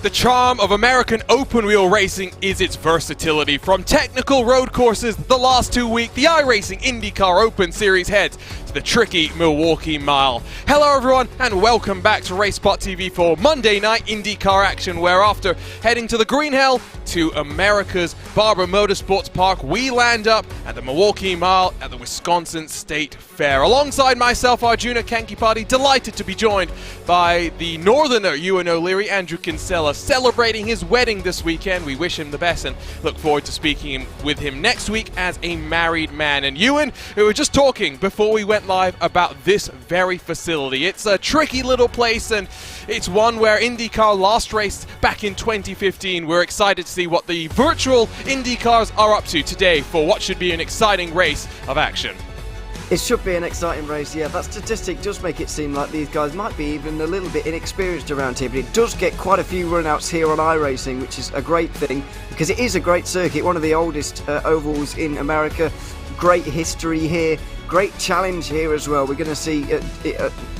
The charm of American open wheel racing is its versatility. From technical road courses the last 2 weeks, the iRacing IndyCar Open Series heads to the tricky Milwaukee Mile. Hello everyone and welcome back to RaceSpotTV for Monday night IndyCar action, where after heading to the Green Hell to America's Barber Motorsports Park, we land up at the Milwaukee Mile at the Wisconsin State Fair. Alongside myself, Arjuna Kankipati, delighted to be joined by the northerner Ewan O'Leary, Andrew Kinsella, celebrating his wedding this weekend. We wish him the best and look forward to speaking with him next week as a married man. And Ewan, we were just talking before we went live about this very facility. It's a tricky little place, and it's one where IndyCar last raced back in 2015. We're excited to see what the virtual IndyCars are up to today for what should be an exciting race of action. It should be an exciting race, yeah. That statistic does make it seem like these guys might be even a little bit inexperienced around here, but it does get quite a few run-outs here on iRacing, which is a great thing, because it is a great circuit, one of the oldest ovals in America. Great history here, great challenge here as well. We're going to see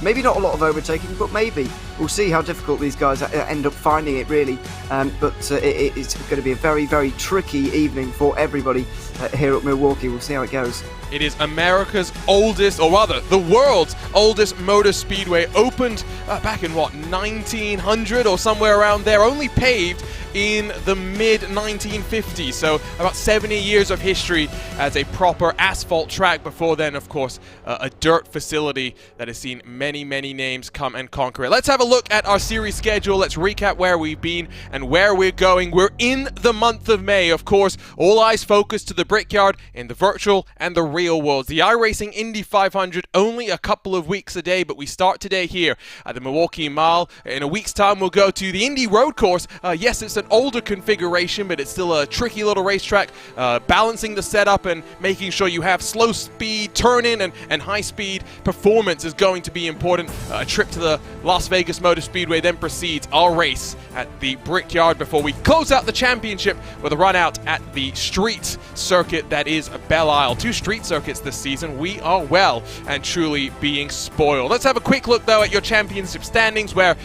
maybe not a lot of overtaking, but maybe. We'll see how difficult these guys end up finding it, really. But it's going to be a very, very tricky evening for everybody here at Milwaukee. We'll see how it goes. It is America's oldest, or rather, the world's oldest motor speedway. Opened back in, 1900 or somewhere around there. Only paved in the mid-1950s, so about 70 years of history as a proper asphalt track. Before then, of course, a dirt facility that has seen many, many names come and conquer it. Let's have a look at our series schedule. Let's recap where we've been and where we're going. We're in the month of May, of course. All eyes focused to the Brickyard in the virtual and the real worlds. The iRacing Indy 500 only a couple of weeks a day, but we start today here at the Milwaukee Mile. In a week's time, we'll go to the Indy Road Course. Yes, it's an older configuration, but it's still a tricky little racetrack. Balancing the setup and making sure you have slow speed, turn-in, and high-speed performance is going to be important. A trip to the Las Vegas Motor Speedway then precedes our race at the Brickyard before we close out the championship with a run out at the street circuit that is Belle Isle. 2 street circuits this season. We are well and truly being spoiled. Let's have a quick look though at your championship standings, where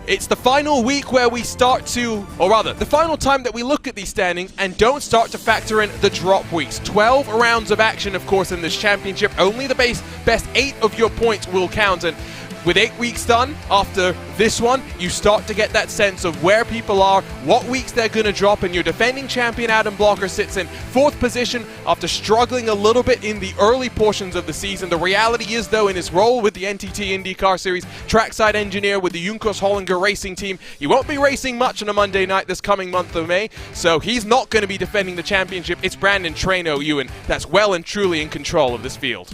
it's the final week where we start to, or rather, the final time that we look at these standings and don't start to factor in the drop weeks. 12 rounds of action, of course, in this championship. Only the best 8 of your points will count, and with 8 weeks done after this one, you start to get that sense of where people are, what weeks they're going to drop, and your defending champion Adam Blocker sits in 4th position after struggling a little bit in the early portions of the season. The reality is, though, in his role with the NTT IndyCar Series trackside engineer with the Junkers Hollinger racing team, he won't be racing much on a Monday night this coming month of May, so he's not going to be defending the championship. It's Brandon Traino, Ewan, that's well and truly in control of this field.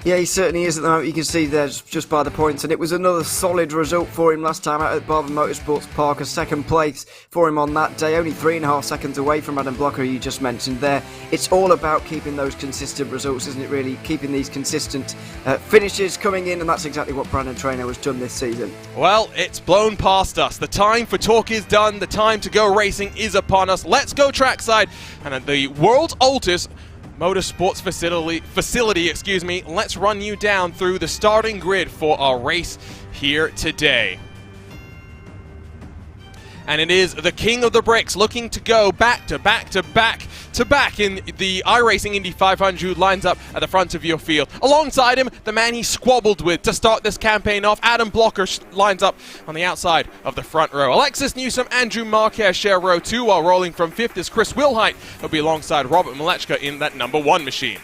Yeah, he certainly is at the moment. You can see there just by the points, and it was another solid result for him last time out at Barber Motorsports Park. A 2nd place for him on that day, only 3.5 seconds away from Adam Blocker, who you just mentioned there. It's all about keeping those consistent results, isn't it, really? Keeping these consistent finishes coming in, and that's exactly what Brandon Traino has done this season. Well, it's blown past us. The time for talk is done. The time to go racing is upon us. Let's go trackside, and at the world's oldest motorsports facility, let's run you down through the starting grid for our race here today. And it is the king of the bricks looking to go back to back in the iRacing Indy 500, who lines up at the front of your field. Alongside him, the man he squabbled with to start this campaign off, Adam Blocker, lines up on the outside of the front row. Alexis Newsom, Andrew Marquez share row 2, while rolling from 5th is Chris Wilhite, who'll be alongside Robert Malechka in that number 1 machine.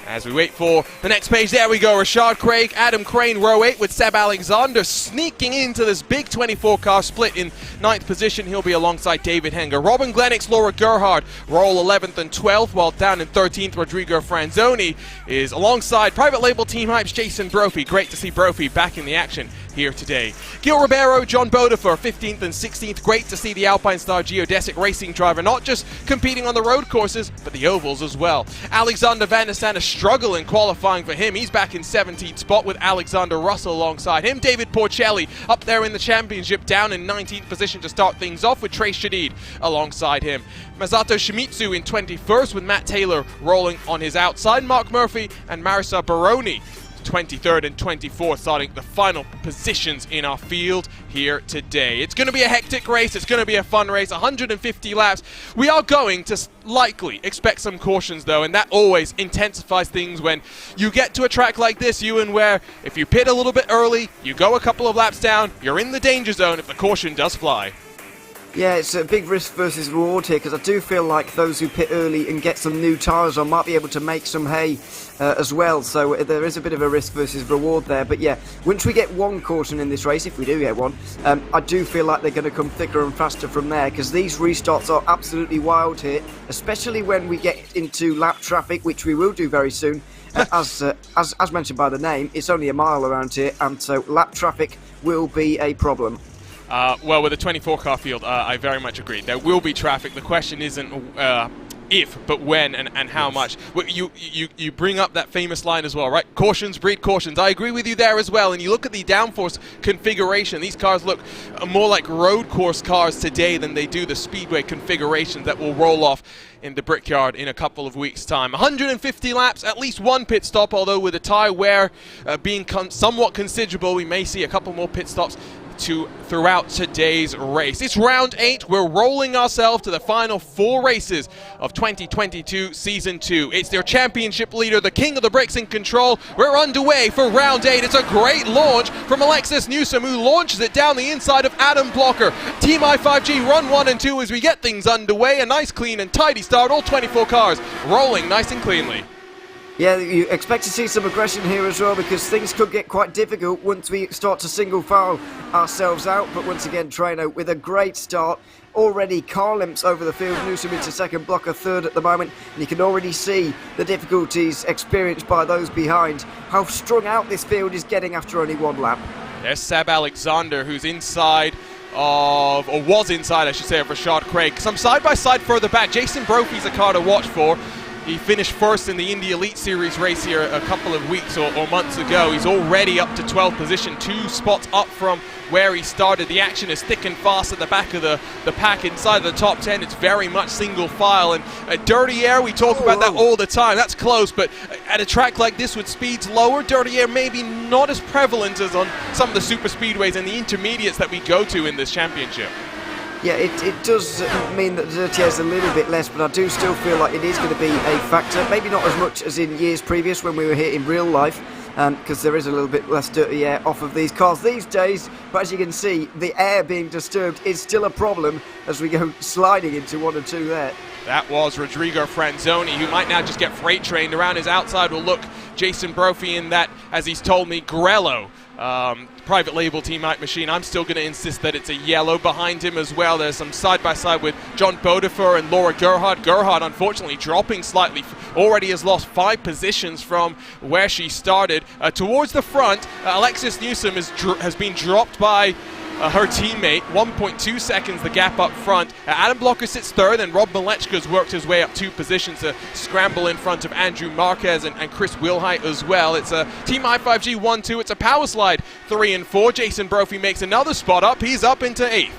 As we wait for the next page, there we go. Rashad Craig, Adam Crane, row 8 with Seb Alexander sneaking into this big 24-car split in 9th position. He'll be alongside David Henger. Robin Glennox, Laura Gerhard roll 11th and 12th, while down in 13th, Rodrigo Franzoni is alongside Private Label Team Hype's Jason Brophy. Great to see Brophy back in the action here today. Gil Ribeiro, John Bodefer, 15th and 16th. Great to see the Alpine Star geodesic racing driver not just competing on the road courses, but the ovals as well. Alexander Van der Sande, a struggle in qualifying for him. He's back in 17th spot with Alexander Russell alongside him. David Porcelli up there in the championship, down in 19th position to start things off with Trace Shadid alongside him. Masato Shimizu in 21st with Matt Taylor rolling on his outside. Mark Murphy and Marisa Baroni 23rd and 24th, starting the final positions in our field here today. It's going to be a hectic race. It's going to be a fun race. 150 laps. We are going to likely expect some cautions, though, and that always intensifies things when you get to a track like this, Ewan, where if you pit a little bit early, you go a couple of laps down, you're in the danger zone if the caution does fly. Yeah, it's a big risk versus reward here, because I do feel like those who pit early and get some new tyres on might be able to make some hay as well, so there is a bit of a risk versus reward there. But yeah, once we get one caution in this race, if we do get one, I do feel like they're going to come thicker and faster from there, because these restarts are absolutely wild here, especially when we get into lap traffic, which we will do very soon. As mentioned by the name, it's only a mile around here, and so lap traffic will be a problem. Well, with a 24-car field, I very much agree. There will be traffic. The question isn't if, but when and how much. Well, you bring up that famous line as well, right? Cautions breed cautions. I agree with you there as well. And you look at the downforce configuration. These cars look more like road course cars today than they do the speedway configurations that will roll off in the Brickyard in a couple of weeks' time. 150 laps, at least one pit stop, although with the tyre wear being somewhat considerable, we may see a couple more pit stops throughout today's race. It's round 8. We're rolling ourselves to the final 4 races of 2022 Season 2. It's their championship leader, the king of the bricks, in control. We're underway for round 8. It's a great launch from Alexis Newsom, who launches it down the inside of Adam Blocker. Team i5G run 1 and 2 as we get things underway. A nice, clean and tidy start. All 24 cars rolling nice and cleanly. Yeah, you expect to see some aggression here as well, because things could get quite difficult once we start to single file ourselves out. But once again, Trainer with a great start. Already car lengths over the field. Newsom into second, Blocker third at the moment. And you can already see the difficulties experienced by those behind. How strung out this field is getting after only one lap. There's Seb Alexander, who's inside of, or was inside, I should say, of Rashad Craig. Some side-by-side further back. Jason Brophy's a car to watch for. He finished first in the Indy Elite Series race here a couple of weeks or months ago. He's already up to 12th position, 2 spots up from where he started. The action is thick and fast at the back of the pack inside the top 10. It's very much single file. And dirty air, we talk about that all the time. That's close, but at a track like this with speeds lower, dirty air maybe not as prevalent as on some of the super speedways and the intermediates that we go to in this championship. Yeah, it does mean that the dirty air is a little bit less, but I do still feel like it is going to be a factor. Maybe not as much as in years previous when we were here in real life, because there is a little bit less dirty air off of these cars these days. But as you can see, the air being disturbed is still a problem as we go sliding into 1 and 2 there. That was Rodrigo Franzoni, who might now just get freight trained. Around his outside will look Jason Brophy in that, as he's told me, Grello. Private label Team Mike machine. I'm still going to insist that it's a yellow behind him as well. There's some side-by-side with John Bodefer and Laura Gerhardt. Gerhardt, unfortunately, dropping slightly. Already has lost 5 positions from where she started. Towards the front, Alexis Newsom has been dropped by her teammate. 1.2 seconds the gap up front. Adam Blocker sits third, and Rob Malechka's worked his way up 2 positions to scramble in front of Andrew Marquez and Chris Wilhite as well. It's a Team i5G 1-2. It's a power slide 3 and 4. Jason Brophy makes another spot up. He's up into 8th.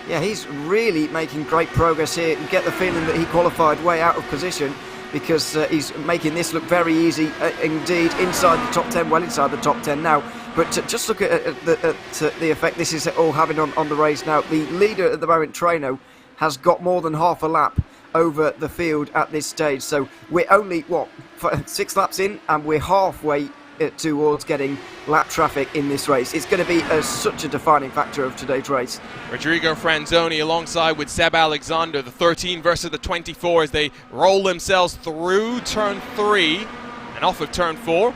Yeah, he's really making great progress here. You get the feeling that he qualified way out of position, because he's making this look very easy indeed, inside the top 10, well inside the top 10 now. But just look at the effect this is all having on the race now. The leader at the moment, Treno, has got more than half a lap over the field at this stage. So we're only, 6 laps in, and we're halfway towards getting lap traffic in this race. It's going to be such a defining factor of today's race. Rodrigo Franzoni alongside with Seb Alexander, the 13 versus the 24, as they roll themselves through turn 3 and off of turn 4.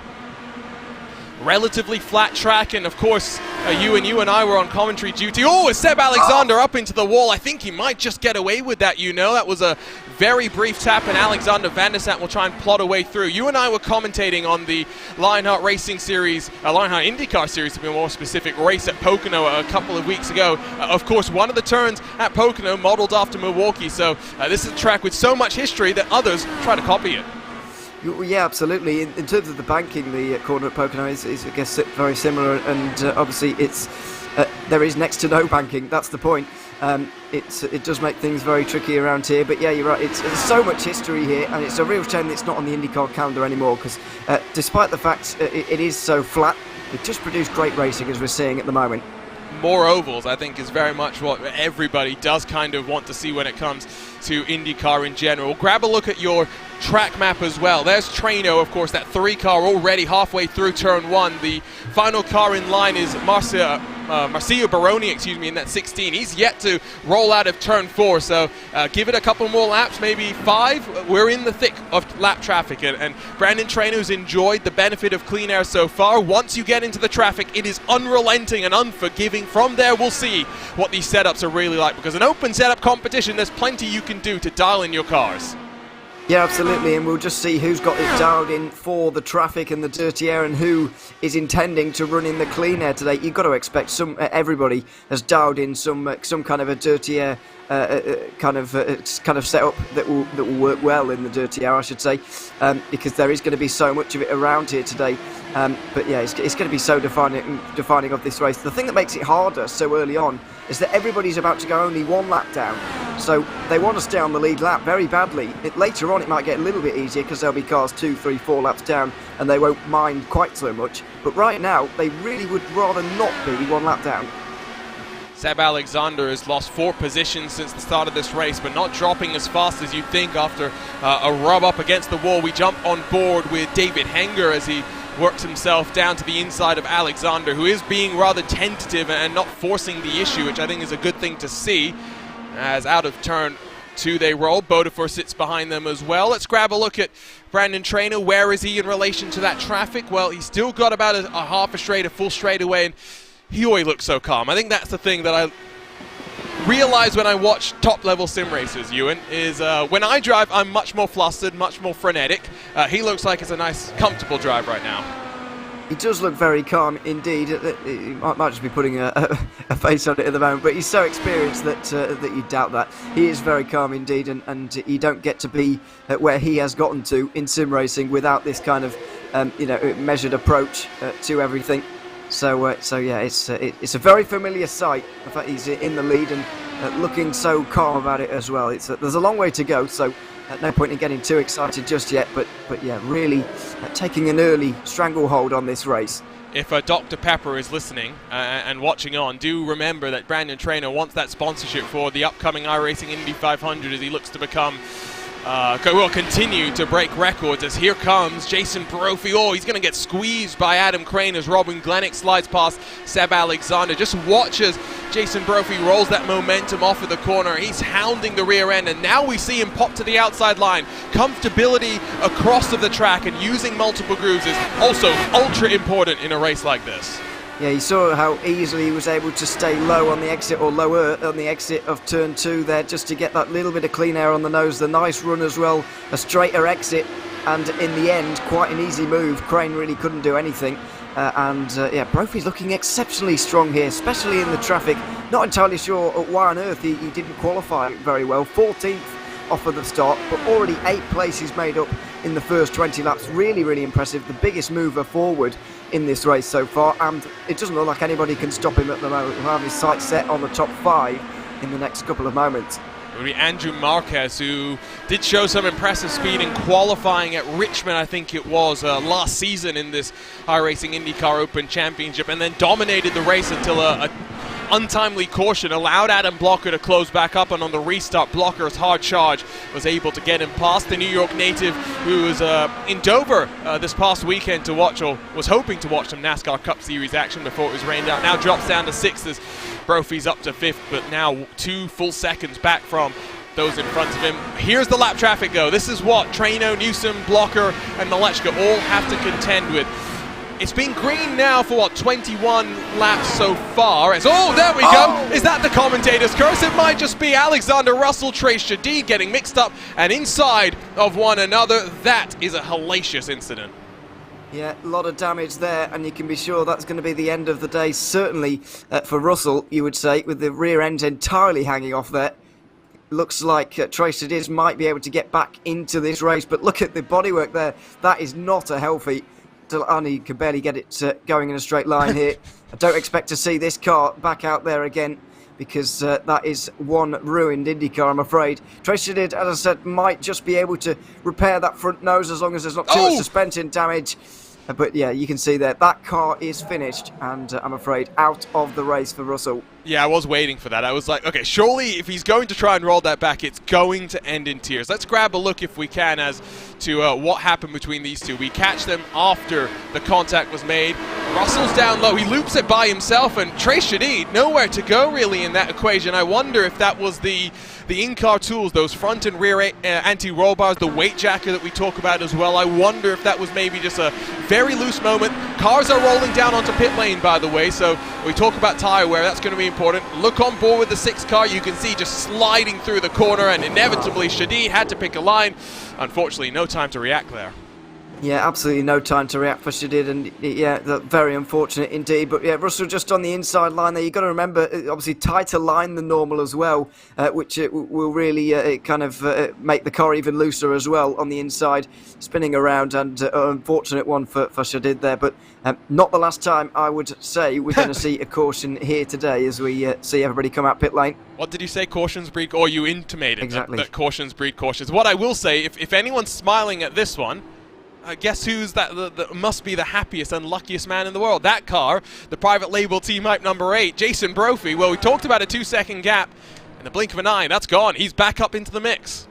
Relatively flat track, and of course you and I were on commentary duty. Oh, it's Seb Alexander up into the wall. I think he might just get away with that, That was a very brief tap, and Alexander Van der Sat will try and plot a way through. You and I were commentating on the Lionheart Racing Series, Lionheart IndyCar Series to be more specific, race at Pocono a couple of weeks ago. Of course, one of the turns at Pocono modeled after Milwaukee, so this is a track with so much history that others try to copy it. Yeah, absolutely. In terms of the banking, the corner at Pocono is I guess, very similar, and obviously it's there is next to no banking. That's the point. It does make things very tricky around here. But yeah, you're right. There's so much history here, and it's a real shame that it's not on the IndyCar calendar anymore. Because despite the fact it is so flat, it just produced great racing as we're seeing at the moment. More ovals, I think, is very much what everybody does kind of want to see when it comes to IndyCar in general. Grab a look at your track map as well. There's Treno, of course, that 3 car already halfway through turn 1. The final car in line is Marcio Baroni, in that 16. He's yet to roll out of turn 4, so give it a couple more laps, maybe 5. We're in the thick of lap traffic, and Brandon Treno's enjoyed the benefit of clean air so far. Once you get into the traffic, it is unrelenting and unforgiving. From there, we'll see what these setups are really like, because an open setup competition, there's plenty you can do to dial in your cars. Yeah, absolutely, and we'll just see who's got it dialed in for the traffic and the dirty air, and who is intending to run in the clean air today. You've got to expect everybody has dialed in some kind of a dirty air kind of setup that will work well in the dirty air, I should say, because there is going to be so much of it around here today. But yeah, it's going to be so defining of this race. The thing that makes it harder so early on is that everybody's about to go only 1 lap down, so they want to stay on the lead lap very badly. Later on it might get a little bit easier because there'll be cars 2, 3, 4 laps down and they won't mind quite so much, but right now they really would rather not be 1 lap down. Seb Alexander has lost 4 positions since the start of this race, but not dropping as fast as you'd think after a rub up against the wall. We jump on board with David Henger as he works himself down to the inside of Alexander, who is being rather tentative and not forcing the issue, which I think is a good thing to see. As out of turn 2 they roll. Bodefor sits behind them as well. Let's grab a look at Brandon Treno. Where is he in relation to that traffic? Well, he's still got about a half a straight, a full straightaway, and he always looks so calm. I think that's the thing that I realize when I watch top-level sim races, Ewan, is when I drive, I'm much more flustered, much more frenetic. He looks like it's a nice, comfortable drive right now. He does look very calm indeed. He might just be putting a face on it at the moment, but he's so experienced that you doubt that. He is very calm indeed, and you don't get to be where he has gotten to in sim racing without this kind of measured approach to everything. So yeah, it's a very familiar sight. In fact, he's in the lead and looking so calm about it as well. There's a long way to go, so no point in getting too excited just yet. But yeah, really taking an early stranglehold on this race. If Dr. Pepper is listening and watching on, do remember that Brandon Treno wants that sponsorship for the upcoming iRacing Indy 500 as he looks to become. Will continue to break records as here comes Jason Brophy. Oh, he's going to get squeezed by Adam Crane as Robin Glenick slides past Seb Alexander. Just watch as Jason Brophy rolls that momentum off of the corner. He's hounding the rear end, and now we see him pop to the outside line. Comfortability across of the track and using multiple grooves is also ultra important in a race like this. Yeah, you saw how easily he was able to stay low on the exit, or lower on the exit of turn 2 there, just to get that little bit of clean air on the nose. The nice run as well, a straighter exit, and in the end, quite an easy move. Crane really couldn't do anything. Yeah, Brophy's looking exceptionally strong here, especially in the traffic. Not entirely sure why on earth he didn't qualify very well. 14th off of the start, but already 8 places made up in the first 20 laps. Really, really impressive. The biggest mover forward in this race so far, and it doesn't look like anybody can stop him at the moment. He'll have his sights set on the top 5 in the next couple of moments. It would be Andrew Marquez, who did show some impressive speed in qualifying at Richmond, I think it was, last season in this iRacing IndyCar Open Championship, and then dominated the race until a untimely caution allowed Adam Blocker to close back up, and on the restart, Blocker's hard charge was able to get him past the New York native, who was in Dover this past weekend to watch, or was hoping to watch some NASCAR Cup Series action before it was rained out. Now drops down to 6th as Brophy's up to 5th, but now 2 full seconds back from those in front of him. Here's the lap traffic go. This is what Treno, Newsom, Blocker, and Malechka all have to contend with. It's been green now for, what, 21 laps so far. There we go. Is that the commentator's curse? It might just be Alexander Russell, Trace Shadid getting mixed up and inside of one another. That is a hellacious incident. Yeah, a lot of damage there, and you can be sure that's going to be the end of the day, certainly for Russell, you would say, with the rear end entirely hanging off there. Looks like Trace Shadid might be able to get back into this race, but look at the bodywork there. That is not a healthy. He can barely get it going in a straight line here. I don't expect to see this car back out there again because that is one ruined IndyCar, I'm afraid. Trace Shadid, as I said, might just be able to repair that front nose as long as there's not too much suspension damage. But yeah, you can see there, that car is finished, and I'm afraid out of the race for Russell. Yeah, I was waiting for that. I was like, okay, surely if he's going to try and roll that back, it's going to end in tears. Let's grab a look, if we can, as to what happened between these two. We catch them after the contact was made. Russell's down low. He loops it by himself, and Trace Shadid, nowhere to go really in that equation. I wonder if that was the in-car tools, those front and rear anti-roll bars, the weight jacker that we talk about as well. I wonder if that was maybe just a very loose moment. Cars are rolling down onto pit lane, by the way, so we talk about tyre wear. That's going to be important. Look on board with the 6 car. You can see just sliding through the corner, and inevitably Shadid had to pick a line. Unfortunately, no time to react there. Yeah, absolutely no time to react for Shadid, and yeah, very unfortunate indeed. But yeah, Russell just on the inside line there. You've got to remember, obviously tighter line than normal as well, which will really kind of make the car even looser as well on the inside, spinning around, and an unfortunate one for Shadid there. But not the last time, I would say, we're going to see a caution here today as we see everybody come out pit lane. What did you say? Cautions breed, or you intimated exactly that cautions breed cautions. What I will say, if anyone's smiling at this one, guess who's that must be the happiest and luckiest man in the world? That car, the private label team hype number 8, Jason Brophy. Well, we talked about a 2-second gap. In the blink of an eye, that's gone. He's back up into the mix.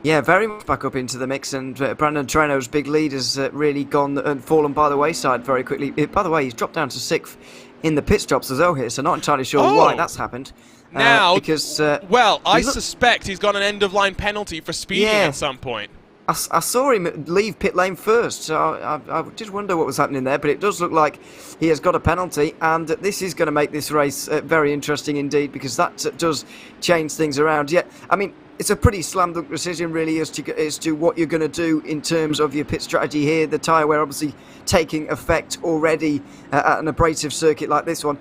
Yeah, very much back up into the mix, and Brandon Treno's big lead has really gone and fallen by the wayside very quickly. By the way, he's dropped down to 6th in the pit stops as well here, so not entirely sure why that's happened. Now, because well, I suspect he's got an end-of-line penalty for speeding at some point. I saw him leave pit lane first, so I did wonder what was happening there, but it does look like he has got a penalty, and this is going to make this race very interesting indeed, because that does change things around. Yeah, I mean, it's a pretty slam dunk decision really as to what you're going to do in terms of your pit strategy here. The tyre wear obviously taking effect already at an abrasive circuit like this one.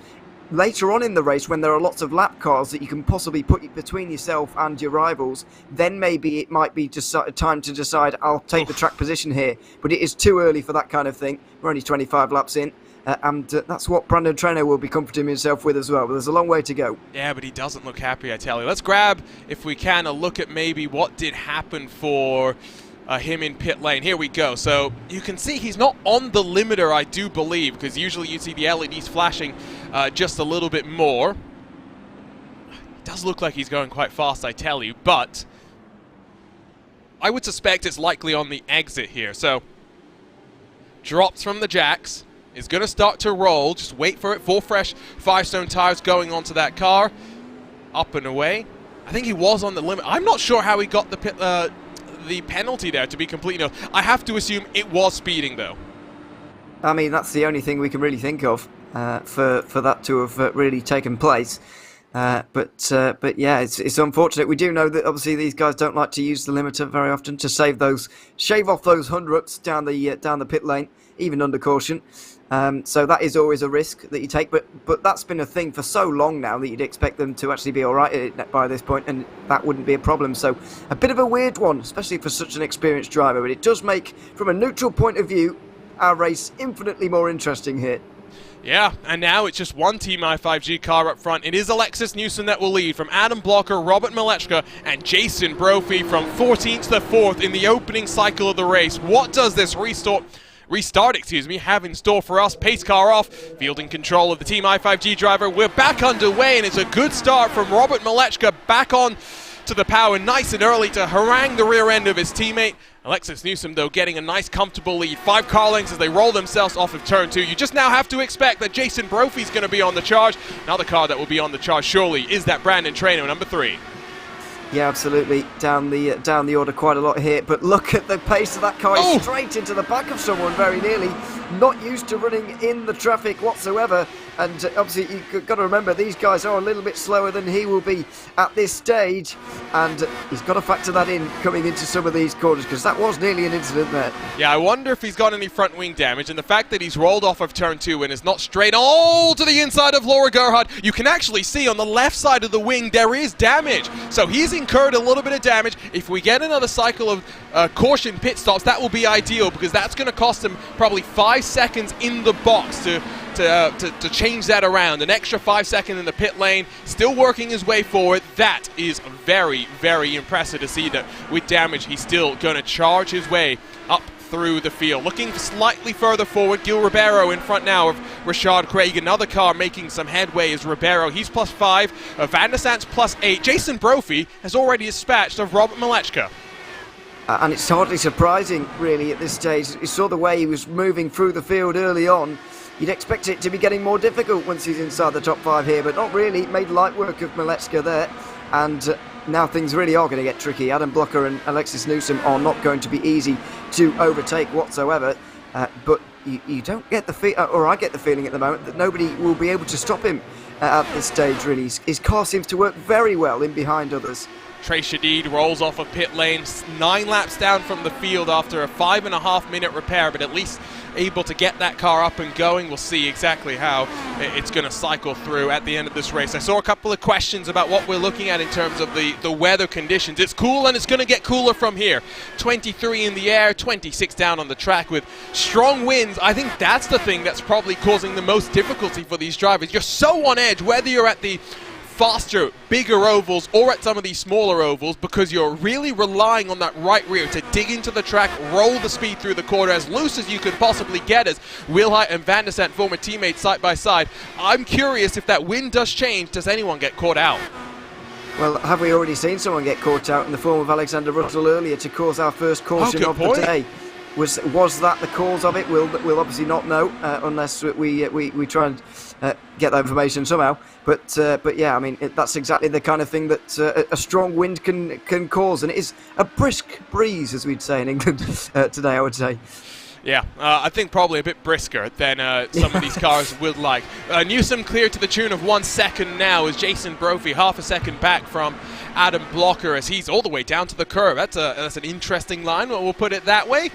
Later on in the race, when there are lots of lap cars that you can possibly put between yourself and your rivals, then maybe it might be time to decide, I'll take the track position here. But it is too early for that kind of thing. We're only 25 laps in. And that's what Brandon Treno will be comforting himself with as well. But there's a long way to go. Yeah, but he doesn't look happy, I tell you. Let's grab, if we can, a look at maybe what did happen for him in pit lane. Here we go. So you can see he's not on the limiter, I do believe, because usually you see the LEDs flashing just a little bit more. It does look like he's going quite fast, I tell you, but I would suspect it's likely on the exit here. So drops from the jacks, is going to start to roll. Just wait for it. 4 fresh Firestone tires going onto that car. Up and away. I think he was on the limit. I'm not sure how he got the penalty there, to be completely honest. I have to assume it was speeding, though. I mean, that's the only thing we can really think of for that to have really taken place. But yeah, it's unfortunate. We do know that obviously these guys don't like to use the limiter very often to shave off those hundredths down the pit lane, even under caution. So that is always a risk that you take, but that's been a thing for so long now that you'd expect them to actually be all right by this point, and that wouldn't be a problem. So a bit of a weird one, especially for such an experienced driver, but it does make, from a neutral point of view, our race infinitely more interesting here. Yeah, and now it's just one Team i5G car up front. It is Alexis Newsom that will lead, from Adam Blocker, Robert Malechka, and Jason Brophy from 14th to 4th in the opening cycle of the race. What does this restart, have in store for us? Pace car off, fielding control of the Team i5G driver. We're back underway, and it's a good start from Robert Malechka back on to the power nice and early to harangue the rear end of his teammate. Alexis Newsom, though, getting a nice comfortable lead. 5 car lengths as they roll themselves off of turn 2. You just now have to expect that Jason Brophy's going to be on the charge. Another car that will be on the charge surely is that Brandon Treno, number 3. Yeah, absolutely. Down the order quite a lot here. But look at the pace of that car. He's straight into the back of someone very nearly. Not used to running in the traffic whatsoever. And obviously, you've got to remember, these guys are a little bit slower than he will be at this stage. And he's got to factor that in coming into some of these corners, because that was nearly an incident there. Yeah, I wonder if he's got any front wing damage. And the fact that he's rolled off of turn 2 and is not straight all to the inside of Laura Gerhard, you can actually see on the left side of the wing there is damage. So he's incurred a little bit of damage. If we get another cycle of caution pit stops, that will be ideal, because that's going to cost him probably 5 seconds in the box to to change that around. An extra 5 seconds in the pit lane, still working his way forward. That is very, very impressive to see that with damage, he's still going to charge his way up through the field. Looking slightly further forward, Gil Ribeiro in front now of Rashad Craig. Another car making some headway is Ribeiro. He's +5. Van der Sant's +8. Jason Brophy has already dispatched of Robert Malechka. And it's hardly surprising, really, at this stage. You saw the way he was moving through the field early on. You'd expect it to be getting more difficult once he's inside the top 5 here, but not really. Made light work of Malechka there. And now things really are going to get tricky. Adam Blocker and Alexis Newsom are not going to be easy to overtake whatsoever. But you don't get the feel, or I get the feeling at the moment, that nobody will be able to stop him at this stage, really. His car seems to work very well in behind others. Trey Shadid rolls off of pit lane, 9 laps down from the field after a 5.5-minute repair, but at least able to get that car up and going. We'll see exactly how it's going to cycle through at the end of this race. I saw a couple of questions about what we're looking at in terms of the weather conditions. It's cool, and it's going to get cooler from here. 23 in the air, 26 down on the track with strong winds. I think that's the thing that's probably causing the most difficulty for these drivers. You're so on edge, whether you're at the faster, bigger ovals or at some of these smaller ovals, because you're really relying on that right rear to dig into the track, roll the speed through the corner as loose as you could possibly get, as Wilhite and Van der Sant, former teammates, side by side. I'm curious, if that wind does change, does anyone get caught out? Well, have we already seen someone get caught out in the form of Alexander Russell earlier to cause our first caution of the day? Was that the cause of it? We'll obviously not know unless we try and get that information somehow. But yeah, I mean, that's exactly the kind of thing that a strong wind can cause, and it is a brisk breeze, as we'd say in England today, I would say. Yeah, I think probably a bit brisker than some of these cars would like. Newsom cleared to the tune of 1 second now, as Jason Brophy half a second back from Adam Blocker as he's all the way down to the curve. That's an interesting line, we'll put it that way.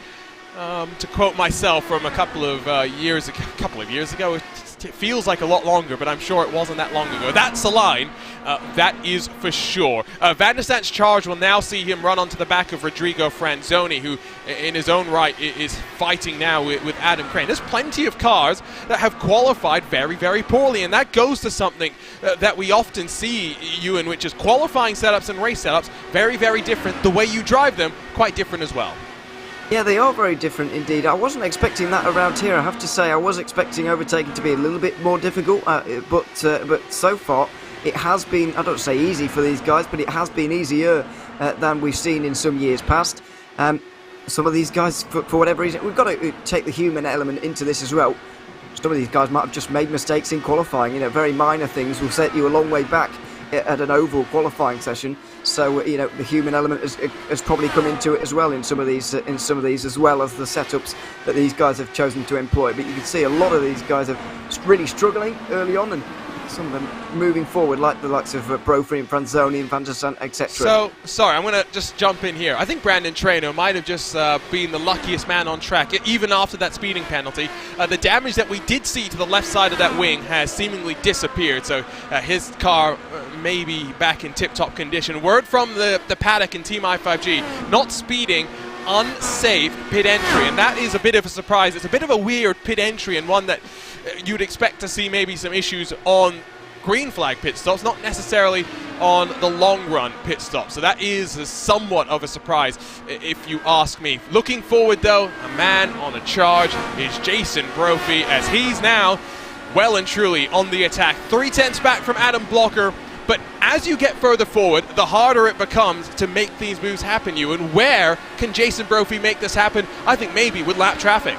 To quote myself from a couple of years ago, it feels like a lot longer, but I'm sure it wasn't that long ago. That's the line, that is for sure. Van der Sant's charge will now see him run onto the back of Rodrigo Franzoni, who in his own right is fighting now with Adam Crane. There's plenty of cars that have qualified very, very poorly, and that goes to something that we often see, Ewan, which is qualifying setups and race setups, very, very different. The way you drive them, quite different as well. Yeah, they are very different indeed. I wasn't expecting that around here, I have to say. I was expecting overtaking to be a little bit more difficult, but so far it has been, I don't say easy for these guys, but it has been easier than we've seen in some years past. Some of these guys, for whatever reason, we've got to take the human element into this as well. Some of these guys might have just made mistakes in qualifying. Very minor things will set you a long way back at an oval qualifying session. So the human element has probably come into it as well in some of these as well as the setups that these guys have chosen to employ. But you can see a lot of these guys are really struggling early on, and some of them moving forward, like the likes of Brophy and Franzoni and Van der Sant, etc. So, sorry, I'm going to just jump in here. I think Brandon Traynor might have just been the luckiest man on track, even after that speeding penalty. The damage that we did see to the left side of that wing has seemingly disappeared, so his car may be back in tip-top condition. Word from the paddock and Team i5G, not speeding, unsafe pit entry, and that is a bit of a surprise. It's a bit of a weird pit entry, and one that you'd expect to see maybe some issues on green flag pit stops, not necessarily on the long run pit stop. So that is somewhat of a surprise, if you ask me. Looking forward though, a man on a charge is Jason Brophy, as he's now well and truly on the attack. 3/10 back from Adam Blocker. But as you get further forward, the harder it becomes to make these moves happen, and where can Jason Brophy make this happen? I think maybe with lap traffic.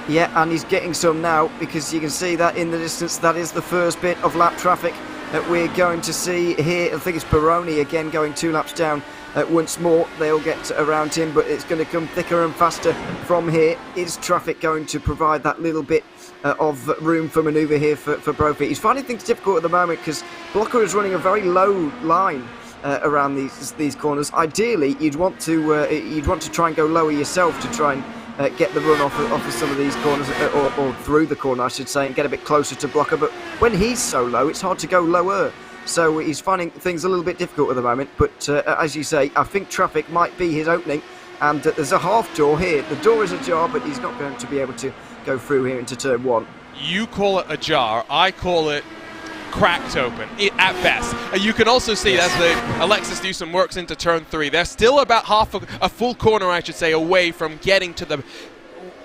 Yeah, and he's getting some now, because you can see that in the distance. That is the first bit of lap traffic that we're going to see here. I think it's Peroni again going 2 laps down. Once more, they'll get around him, but it's going to come thicker and faster from here. Is traffic going to provide that little bit of room for manoeuvre here for Brophy? He's finding things difficult at the moment because Blocker is running a very low line around these corners. Ideally, you'd want to try and go lower yourself to try and get the run off of some of these corners, or through the corner, I should say, and get a bit closer to Blocker. But when he's so low, it's hard to go lower. So he's finding things a little bit difficult at the moment. But as you say, I think traffic might be his opening. And there's a half door here. The door is ajar, but he's not going to be able to go through here into turn 1. You call it ajar, I call it cracked open, at best. You can also see as the Alexis Newsom works into turn 3, they're still about half a full corner, I should say, away from getting to the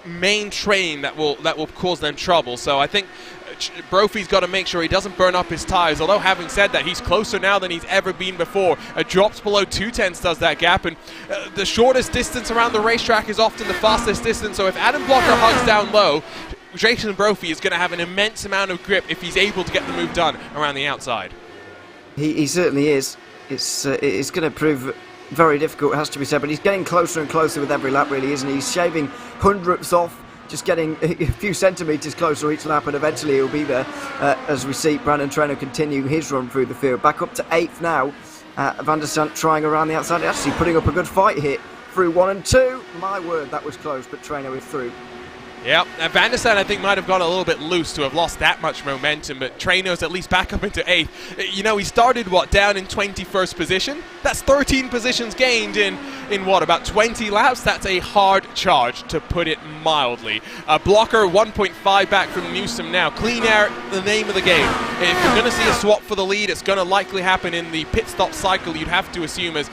main train that will cause them trouble. So I think Brophy's got to make sure he doesn't burn up his tires, although having said that, he's closer now than he's ever been before. Drops below 2/10 does that gap, and the shortest distance around the racetrack is often the fastest distance, so if Adam Blocker hugs down low, Jason Brophy is going to have an immense amount of grip if he's able to get the move done around the outside. He certainly is. It's going to prove very difficult, it has to be said, but he's getting closer and closer with every lap, really, isn't he? He's shaving hundredths off, just getting a few centimetres closer each lap, and eventually he'll be there as we see Brandon Traynor continue his run through the field. Back up to 8th now. Van der Sant trying around the outside, actually putting up a good fight here through 1 and 2. My word, that was close, but Traynor is through. Yeah, and Van der Sant I think might have got a little bit loose to have lost that much momentum, but Traynor's at least back up into 8th. You know, he started, down in 21st position? That's 13 positions gained in what, about 20 laps? That's a hard charge, to put it mildly. Blocker 1.5 back from Newsom now. Clean air, the name of the game. If you're going to see a swap for the lead, it's going to likely happen in the pit stop cycle, you'd have to assume, as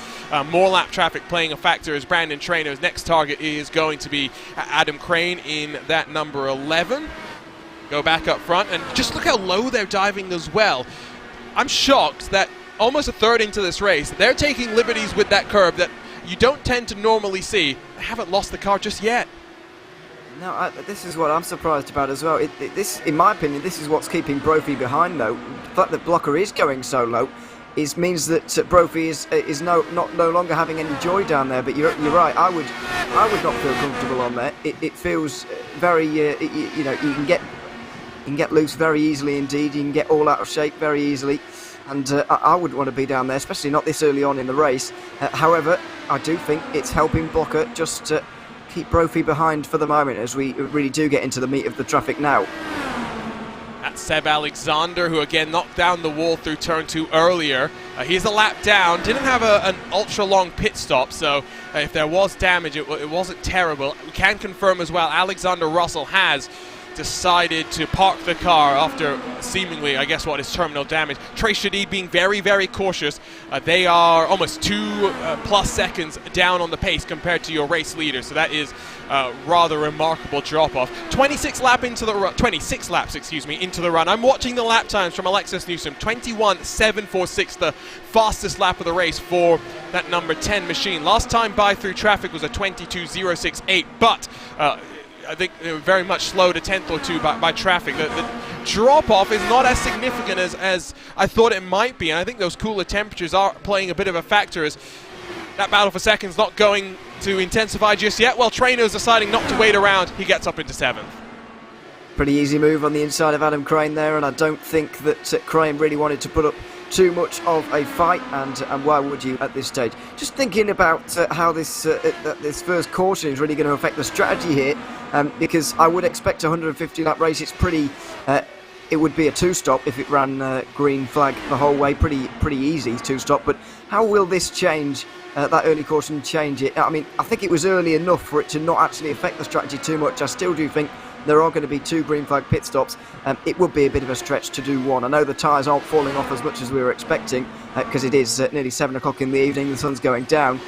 more lap traffic playing a factor, as Brandon Traynor's next target is going to be Adam Crane in that number 11. Go back up front, and just look how low they're diving as well. I'm shocked that almost a third into this race, they're taking liberties with that curve that you don't tend to normally see. They haven't lost the car just yet. No, this is what I'm surprised about as well. This, in my opinion, this is what's keeping Brophy behind, though. The fact that Blocker is going so low means that Brophy is no longer having any joy down there. But you're right. I would not feel comfortable on there. It feels very you know, you can get loose very easily indeed. You can get all out of shape very easily, and I wouldn't want to be down there, especially not this early on in the race. However, I do think it's helping Blocker just to keep Brophy behind for the moment, as we really do get into the meat of the traffic now. That's Seb Alexander, who again knocked down the wall through turn 2 earlier. He's a lap down, didn't have an ultra long pit stop, so if there was damage, it wasn't terrible. We can confirm as well, Alexander Russell has decided to park the car after seemingly, I guess, is terminal damage. Trace Shadid being very, very cautious. They are almost 2+ seconds down on the pace compared to your race leader, so that is rather remarkable drop-off. 26 laps into the run. I'm watching the lap times from Alexis Newsom. 21.746, the fastest lap of the race for that number 10 machine. Last time by through traffic was a 22.068, but I think they were very much slowed a tenth or two by traffic. The drop-off is not as significant as I thought it might be, and I think those cooler temperatures are playing a bit of a factor, as that battle for seconds not going to intensify just yet. Well, Traynor's deciding not to wait around. He gets up into 7th. Pretty easy move on the inside of Adam Crane there, and I don't think that Crane really wanted to put up too much of a fight, and why would you at this stage? Just thinking about how this first caution is really going to affect the strategy here, because I would expect a 150 lap race. It's pretty it would be a 2-stop if it ran green flag the whole way, pretty easy 2-stop, but how will this change, that early caution change it? I mean, I think it was early enough for it to not actually affect the strategy too much. I still do think there are going to be 2 green flag pit stops. It would be a bit of a stretch to do 1. I know the tyres aren't falling off as much as we were expecting, because it is nearly 7 o'clock in the evening, the sun's going down,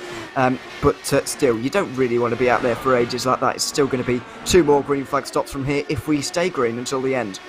but still, you don't really want to be out there for ages like that. It's still going to be 2 more green flag stops from here if we stay green until the end.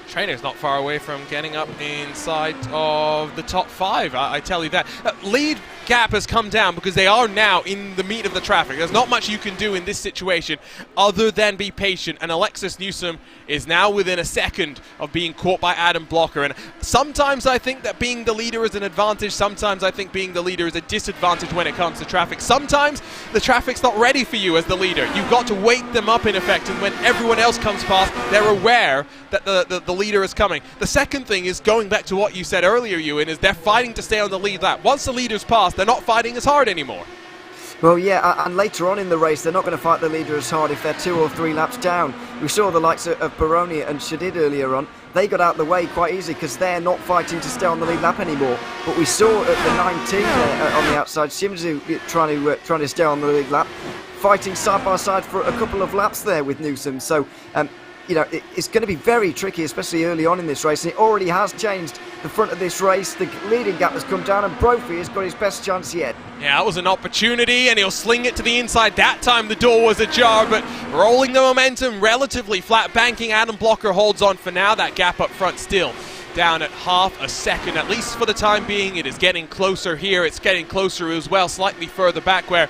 Traynor's not far away from getting up inside of the top 5, I tell you that. Lead gap has come down because they are now in the meat of the traffic. There's not much you can do in this situation other than be patient, and Alexis Newsom is now within a second of being caught by Adam Blocker. And sometimes I think that being the leader is an advantage, sometimes I think being the leader is a disadvantage when it comes to traffic. Sometimes the traffic's not ready for you as the leader. You've got to wake them up in effect, and when everyone else comes past, they're aware that the leader is coming. The second thing is, going back to what you said earlier, Ewan, is they're fighting to stay on the lead lap. Once the leader's passed, they're not fighting as hard anymore. Well, yeah, and later on in the race, they're not going to fight the leader as hard if they're 2 or 3 laps down. We saw the likes of Baroni and Shadid earlier on. They got out of the way quite easy because they're not fighting to stay on the lead lap anymore. But we saw at the 19 there, on the outside, Shimizu trying to stay on the lead lap, fighting side by side for a couple of laps there with Newsom. So, you know, it's going to be very tricky, especially early on in this race, and it already has changed the front of this race. The leading gap has come down, and Brophy has got his best chance yet. Yeah, that was an opportunity, and he'll sling it to the inside. That time the door was ajar, but rolling the momentum, relatively flat banking. Adam Blocker holds on for now. That gap up front still down at half a second, at least for the time being. It is getting closer here. It's getting closer as well, slightly further back where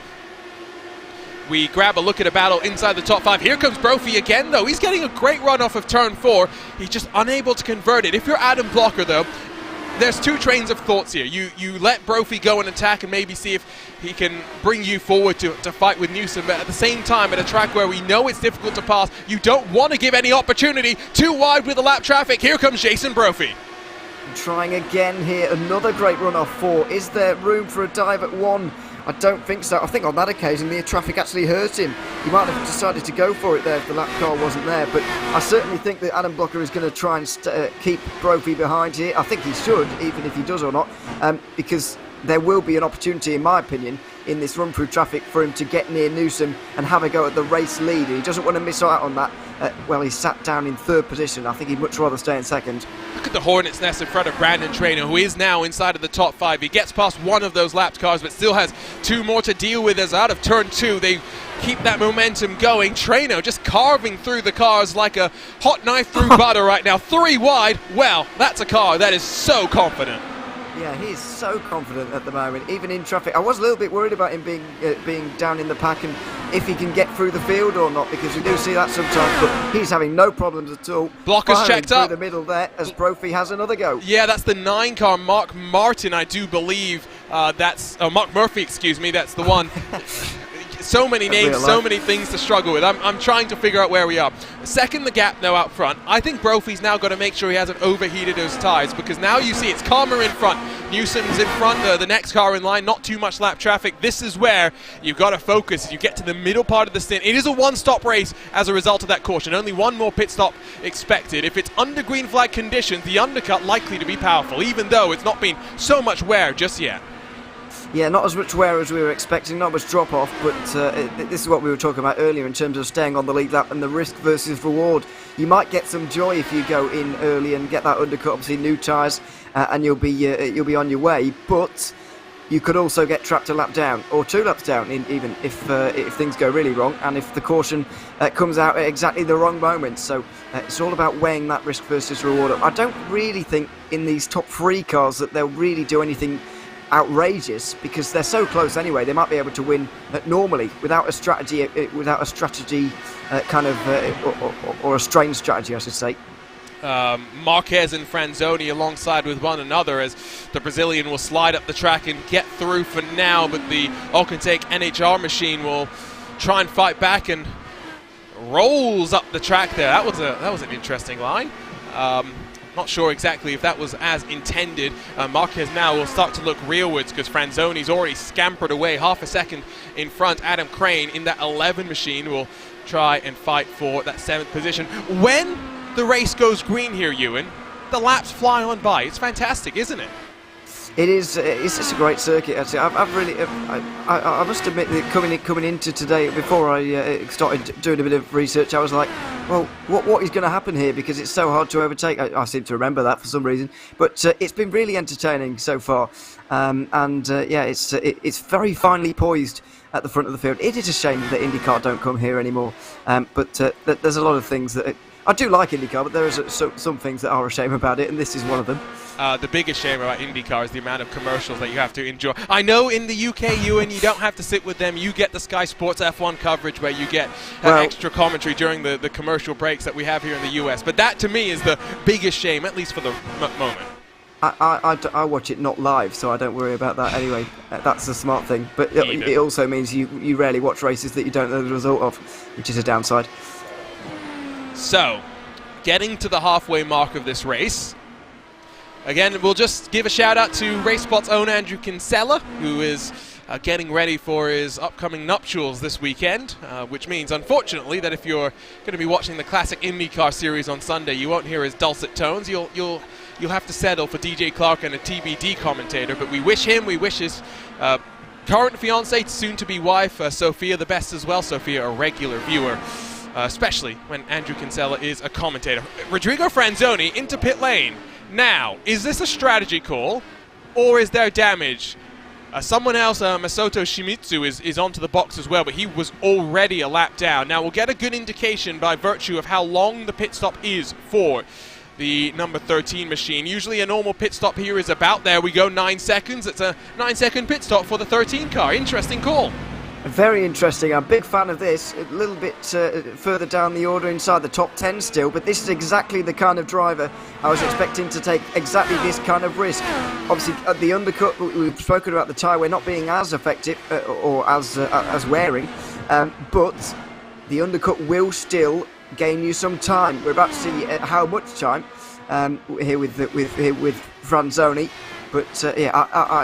we grab a look at a battle inside the top 5. Here comes Brophy again, though. He's getting a great run off of turn 4. He's just unable to convert it. If you're Adam Blocker, though, there's two trains of thoughts here. You let Brophy go and attack and maybe see if he can bring you forward to fight with Newsom, but at the same time, at a track where we know it's difficult to pass, you don't want to give any opportunity. Too wide with the lap traffic. Here comes Jason Brophy. Trying again here, another great run off 4. Is there room for a dive at 1? I don't think so. I think on that occasion the traffic actually hurt him. He might have decided to go for it there if the lap car wasn't there, but I certainly think that Adam Blocker is going to try and keep Brophy behind here. I think he should, even if he does or not, because there will be an opportunity, in my opinion, in this run through traffic for him to get near Newsom and have a go at the race lead. He doesn't want to miss out on that. Well, he's sat down in 3rd position. I think he'd much rather stay in 2nd. Look at the hornet's nest in front of Brandon Traynor, who is now inside of the top 5. He gets past one of those lapped cars, but still has 2 more to deal with as out of turn 2. They keep that momentum going. Traynor just carving through the cars like a hot knife through butter right now. 3 wide. Well, that's a car that is so confident. Yeah, he's so confident at the moment, even in traffic. I was a little bit worried about him being down in the pack and if he can get through the field or not, because we do see that sometimes, but he's having no problems at all. Blockers checked up. Through the middle there as Brophy has another go. Yeah, that's the 9 car, Mark Martin, I do believe. Mark Murphy, excuse me, that's the one. So many names, so many things to struggle with. I'm trying to figure out where we are. Second the gap now out front. I think Brophy's now got to make sure he hasn't overheated those tyres, because now you see it's calmer in front. Newsom's in front, the next car in line, not too much lap traffic. This is where you've got to focus as you get to the middle part of the stint. It is a one-stop race as a result of that caution. Only one more pit stop expected. If it's under green flag conditions, the undercut likely to be powerful, even though it's not been so much wear just yet. Yeah, not as much wear as we were expecting, not much drop-off, but this is what we were talking about earlier in terms of staying on the lead lap and the risk versus reward. You might get some joy if you go in early and get that undercut, obviously new tyres, and you'll be on your way, but you could also get trapped a lap down, or 2 laps down, even if things go really wrong, and if the caution comes out at exactly the wrong moment. So it's all about weighing that risk versus reward up. I don't really think in these top 3 cars that they'll really do anything outrageous, because they're so close anyway. They might be able to win normally without a strategy, or a strange strategy, I should say. Marquez and Franzoni alongside with one another as the Brazilian will slide up the track and get through for now, but the Alcantech NHR machine will try and fight back and rolls up the track there. That was an interesting line. Not sure exactly if that was as intended. Marquez now will start to look realwards because Franzoni's already scampered away half a second in front. Adam Crane in that 11 machine will try and fight for that 7th position. When the race goes green here, Ewan, the laps fly on by. It's fantastic, isn't it? It is. It's just a great circuit. Actually, I must admit that coming into today, before I started doing a bit of research, I was like, well, what is going to happen here? Because it's so hard to overtake. I seem to remember that for some reason. But it's been really entertaining so far, it's very finely poised at the front of the field. It is a shame that IndyCar don't come here anymore. But there's a lot of things that I do like IndyCar, but there is some things that are a shame about it, and this is one of them. The biggest shame about IndyCar is the amount of commercials that you have to endure. I know in the UK, Ewan, you don't have to sit with them. You get the Sky Sports F1 coverage where you get extra commentary during the commercial breaks that we have here in the US. But that, to me, is the biggest shame, at least for the moment. I watch it not live, so I don't worry about that anyway. That's the smart thing. But it also means you rarely watch races that you don't know the result of, which is a downside. So, getting to the halfway mark of this race. Again, we'll just give a shout out to RaceSpot's own Andrew Kinsella, who is getting ready for his upcoming nuptials this weekend, which means, unfortunately, that if you're going to be watching the classic IndyCar series on Sunday, you won't hear his dulcet tones. You'll have to settle for DJ Clark and a TBD commentator, but we wish his current fiancée, soon-to-be wife, Sophia, the best as well. Sophia, a regular viewer especially when Andrew Kinsella is a commentator. Rodrigo Franzoni into pit lane. Now, is this a strategy call, or is there damage? Someone else, Masato Shimizu, is onto the box as well, but he was already a lap down. Now, we'll get a good indication by virtue of how long the pit stop is for the number 13 machine. Usually a normal pit stop here is about, there we go, 9 seconds. It's a 9-second pit stop for the 13 car. Interesting call. Very interesting. I'm a big fan of this. A little bit further down the order, inside the top 10 still, but this is exactly the kind of driver I was expecting to take exactly this kind of risk. Obviously, at the undercut, we've spoken about the tyre wear not being as effective or as wearing, but the undercut will still gain you some time. We're about to see how much time here with Franzoni. But yeah,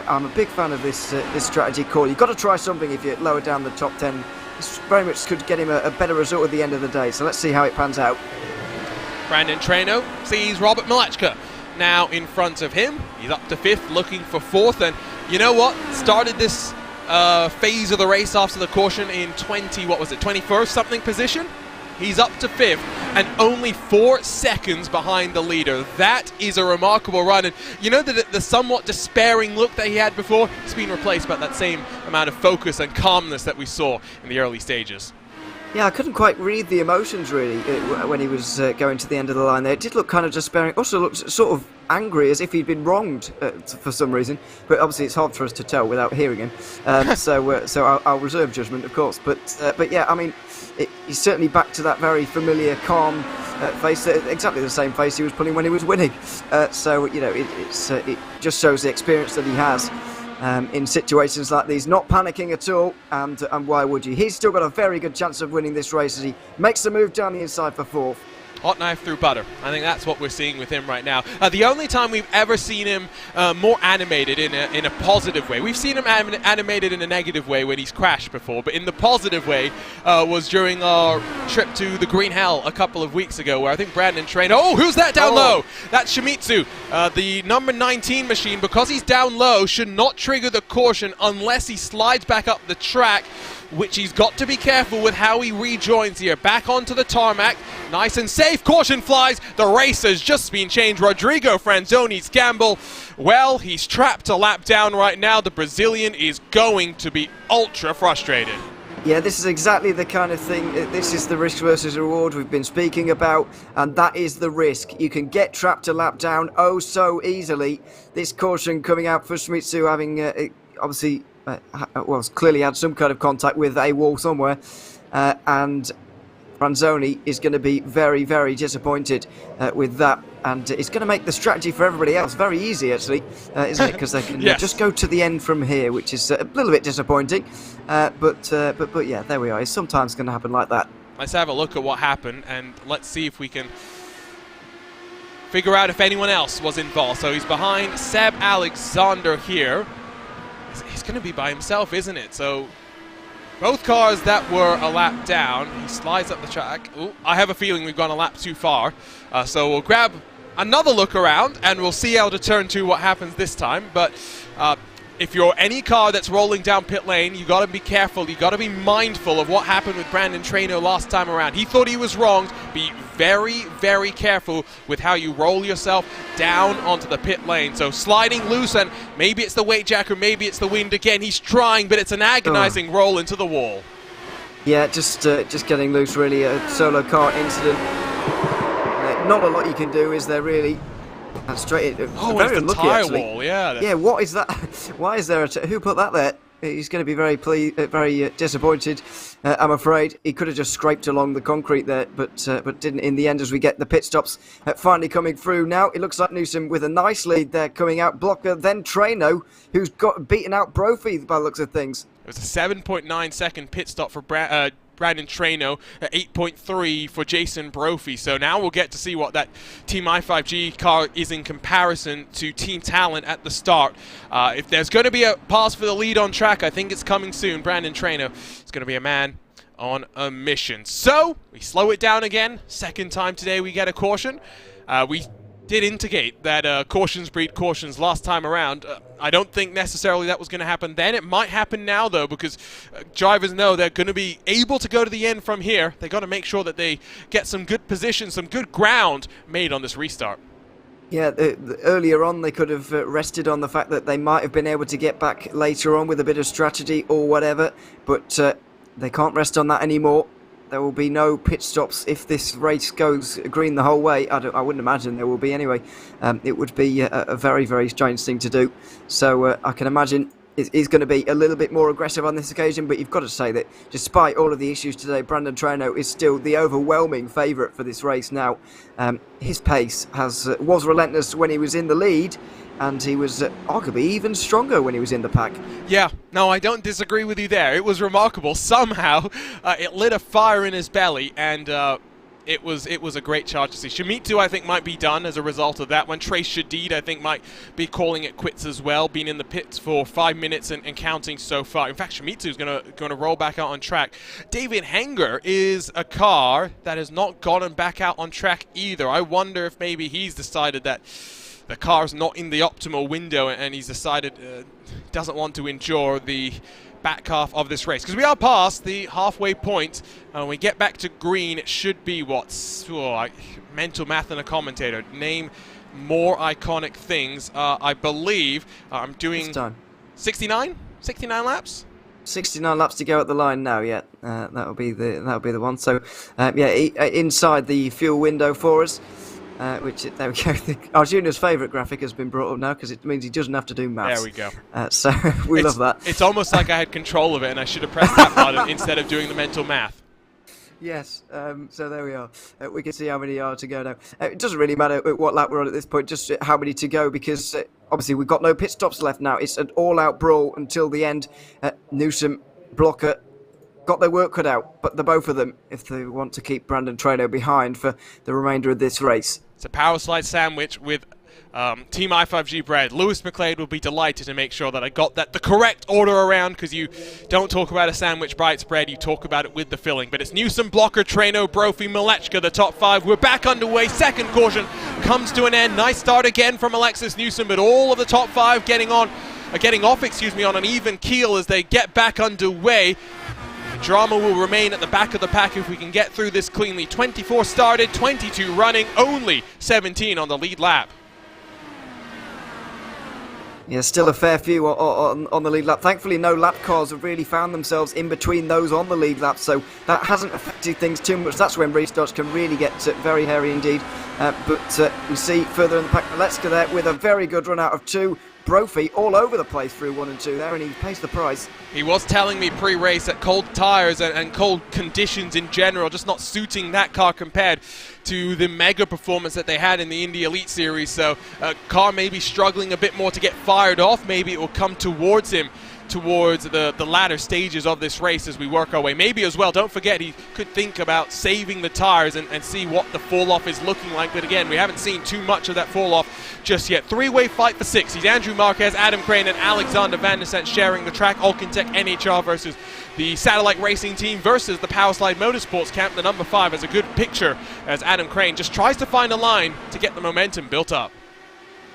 I'm a big fan of this strategy call. You've got to try something if you're lower down the top 10. This very much could get him a better result at the end of the day. So let's see how it pans out. Brandon Traino sees Robert Malechka now in front of him. He's up to 5th, looking for 4th. And you know what? Started this phase of the race after the caution in 21st something position. He's up to 5th and only 4 seconds behind the leader. That is a remarkable run. And you know that the somewhat despairing look that he had before, it's been replaced by that same amount of focus and calmness that we saw in the early stages. Yeah, I couldn't quite read the emotions really when he was going to the end of the line there. It did look kind of despairing. Also looked sort of angry, as if he'd been wronged for some reason. But obviously it's hard for us to tell without hearing him. So I'll reserve judgment, of course. But yeah, I mean, he's certainly back to that very familiar, calm face, exactly the same face he was pulling when he was winning. So, you know, it just shows the experience that he has in situations like these, not panicking at all, and why would you? He's still got a very good chance of winning this race as he makes the move down the inside for 4th. Hot knife through butter. I think that's what we're seeing with him right now. The only time we've ever seen him more animated in a positive way. We've seen him animated in a negative way when he's crashed before, but in the positive way was during our trip to the Green Hell a couple of weeks ago, where I think Brandon Traino... Oh, who's that down low? That's Shimizu. The number 19 machine, because he's down low, should not trigger the caution unless he slides back up the track, which he's got to be careful with how he rejoins here. Back onto the tarmac, nice and safe. Caution flies. The race has just been changed. Rodrigo Franzoni's gamble, well, he's trapped a lap down right now. The Brazilian is going to be ultra frustrated. Yeah, this is exactly the kind of thing, this is the risk versus reward we've been speaking about, and that is the risk. You can get trapped a lap down oh so easily. This caution coming out for Shimizu, having obviously... well, clearly had some kind of contact with a wall somewhere, and Franzoni is going to be very, very disappointed with that, and it's going to make the strategy for everybody else very easy, actually, isn't it? Because they can yes. just go to the end from here, which is a little bit disappointing, but yeah, there we are. It's sometimes going to happen like that. Let's have a look at what happened, and let's see if we can figure out if anyone else was involved. So he's behind Seb Alexander here. He's going to be by himself, isn't it? So both cars that were a lap down, he slides up the track. Ooh, I have a feeling we've gone a lap too far. So we'll grab another look around and we'll see how to turn to what happens this time. But if you're any car that's rolling down pit lane, you got to be careful. You got to be mindful of what happened with Brandon Traino last time around. He thought he was wronged. Be very, very careful with how you roll yourself down onto the pit lane. So sliding loose, and maybe it's the weight jack or maybe it's the wind again. He's trying, but it's an agonizing roll into the wall. Yeah, just getting loose, really. A solo car incident. Not a lot you can do, is there, really? That's straight. Oh, very it's the unlucky, tire actually. wall, yeah. Yeah, what is that? Why is there who put that there? He's going to be very disappointed, I'm afraid. He could have just scraped along the concrete there, but didn't in the end, as we get the pit stops finally coming through now. It looks like Newsom with a nice lead there coming out. Blocker, then Traino, who's got beaten out Brophy by the looks of things. It was a 7.9 second pit stop for Brandon Traino, 8.3 for Jason Brophy. So now we'll get to see what that Team i5G car is in comparison to Team Talent at the start. If there's going to be a pass for the lead on track, I think it's coming soon. Brandon Traino is going to be a man on a mission. So we slow it down again. Second time today we get a caution. We did indicate that cautions breed cautions last time around. I don't think necessarily that was going to happen then. It might happen now, though, because drivers know they're going to be able to go to the end from here. They got to make sure that they get some good position, some good ground made on this restart. Yeah, earlier on they could have rested on the fact that they might have been able to get back later on with a bit of strategy or whatever, but they can't rest on that anymore. There will be no pit stops if this race goes green the whole way. I wouldn't imagine there will be anyway. It would be a very, very strange thing to do. So I can imagine he's going to be a little bit more aggressive on this occasion, but you've got to say that despite all of the issues today, Brandon Traynor is still the overwhelming favourite for this race now. His pace was relentless when he was in the lead, and he was arguably even stronger when he was in the pack. Yeah, no, I don't disagree with you there. It was remarkable. Somehow, it lit a fire in his belly, and it was a great charge to see. Shimizu, I think, might be done as a result of that one. Trace Shadid, I think, might be calling it quits as well, being in the pits for 5 minutes and counting so far. In fact, Shimizu's going to roll back out on track. David Hanger is a car that has not gotten back out on track either. I wonder if maybe he's decided that the car's not in the optimal window, and he's decided doesn't want to endure the back half of this race, because we are past the halfway point, and when we get back to green, it should be mental math and a commentator. Name more iconic things. I believe I'm doing 69 laps. 69 laps to go at the line now. Yeah, that'll be the one. So yeah, inside the fuel window for us. Which, there we go. Our junior's favourite graphic has been brought up now because it means he doesn't have to do maths. There we go. So we love that. It's almost like I had control of it and I should have pressed that button instead of doing the mental math. Yes, so there we are. We can see how many are to go now. It doesn't really matter what lap we're on at this point, just how many to go, because obviously we've got no pit stops left now. It's an all-out brawl until the end. Newsom, Blocker, got their work cut out, but the both of them, if they want to keep Brandon Traynor behind for the remainder of this race. It's a power slide sandwich with Team i5G bread. Lewis McLeod will be delighted to make sure that I got the correct order around, because you don't talk about a sandwich by its bread, you talk about it with the filling. But it's Newsom, Blocker, Traynor, Brophy, Malechka, the top five. We're back underway. Second caution comes to an end. Nice start again from Alexis Newsom, but all of the top five getting off on an even keel as they get back underway. Drama will remain at the back of the pack if we can get through this cleanly. 24 started, 22 running, only 17 on the lead lap. Yeah, still a fair few on the lead lap. Thankfully, no lap cars have really found themselves in between those on the lead lap, so that hasn't affected things too much. That's when restarts can really get very hairy indeed. But we see further in the pack, Malechka there with a very good run out of two. Brophy all over the place through 1 and 2 there, and he pays the price. He was telling me pre-race that cold tyres and cold conditions in general just not suiting that car compared to the mega performance that they had in the Indy Elite Series. So car may be struggling a bit more to get fired off. Maybe it will come towards him towards the latter stages of this race as we work our way. Maybe as well, don't forget, he could think about saving the tires and see what the fall off is looking like. But again, we haven't seen too much of that fall off just yet. Three-way fight for 6. He's Andrew Marquez, Adam Crane, and Alexander Van der Sant sharing the track. Alcantech NHR versus the Satellite Racing Team versus the Powerslide Motorsports camp. The number 5 has a good picture as Adam Crane just tries to find a line to get the momentum built up.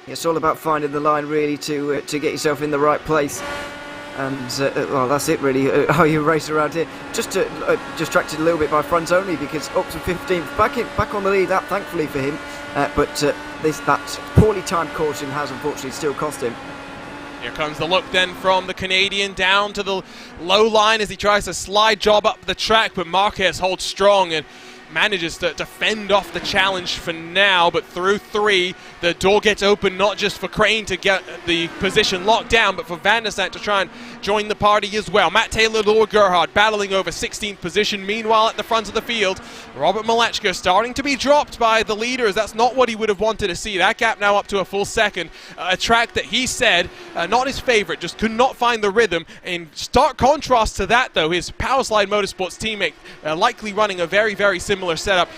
It's all about finding the line really to get yourself in the right place. And well, that's it really, how you race around here. Just distracted a little bit by front only, because up to 15th, back on the lead lap, thankfully for him. But that poorly timed caution has unfortunately still cost him. Here comes the look then from the Canadian down to the low line as he tries to slide job up the track, but Marquez holds strong and manages to fend off the challenge for now. But through 3, the door gets open not just for Crane to get the position locked down, but for Van der Sant to try and join the party as well. Matt Taylor, Laura Gerhard battling over 16th position. Meanwhile, at the front of the field, Robert Malechka starting to be dropped by the leaders. That's not what he would have wanted to see. That gap now up to a full second. A track that he said not his favorite, just could not find the rhythm. In stark contrast to that, though, his Powerslide Motorsports teammate likely running a very, very similar setup.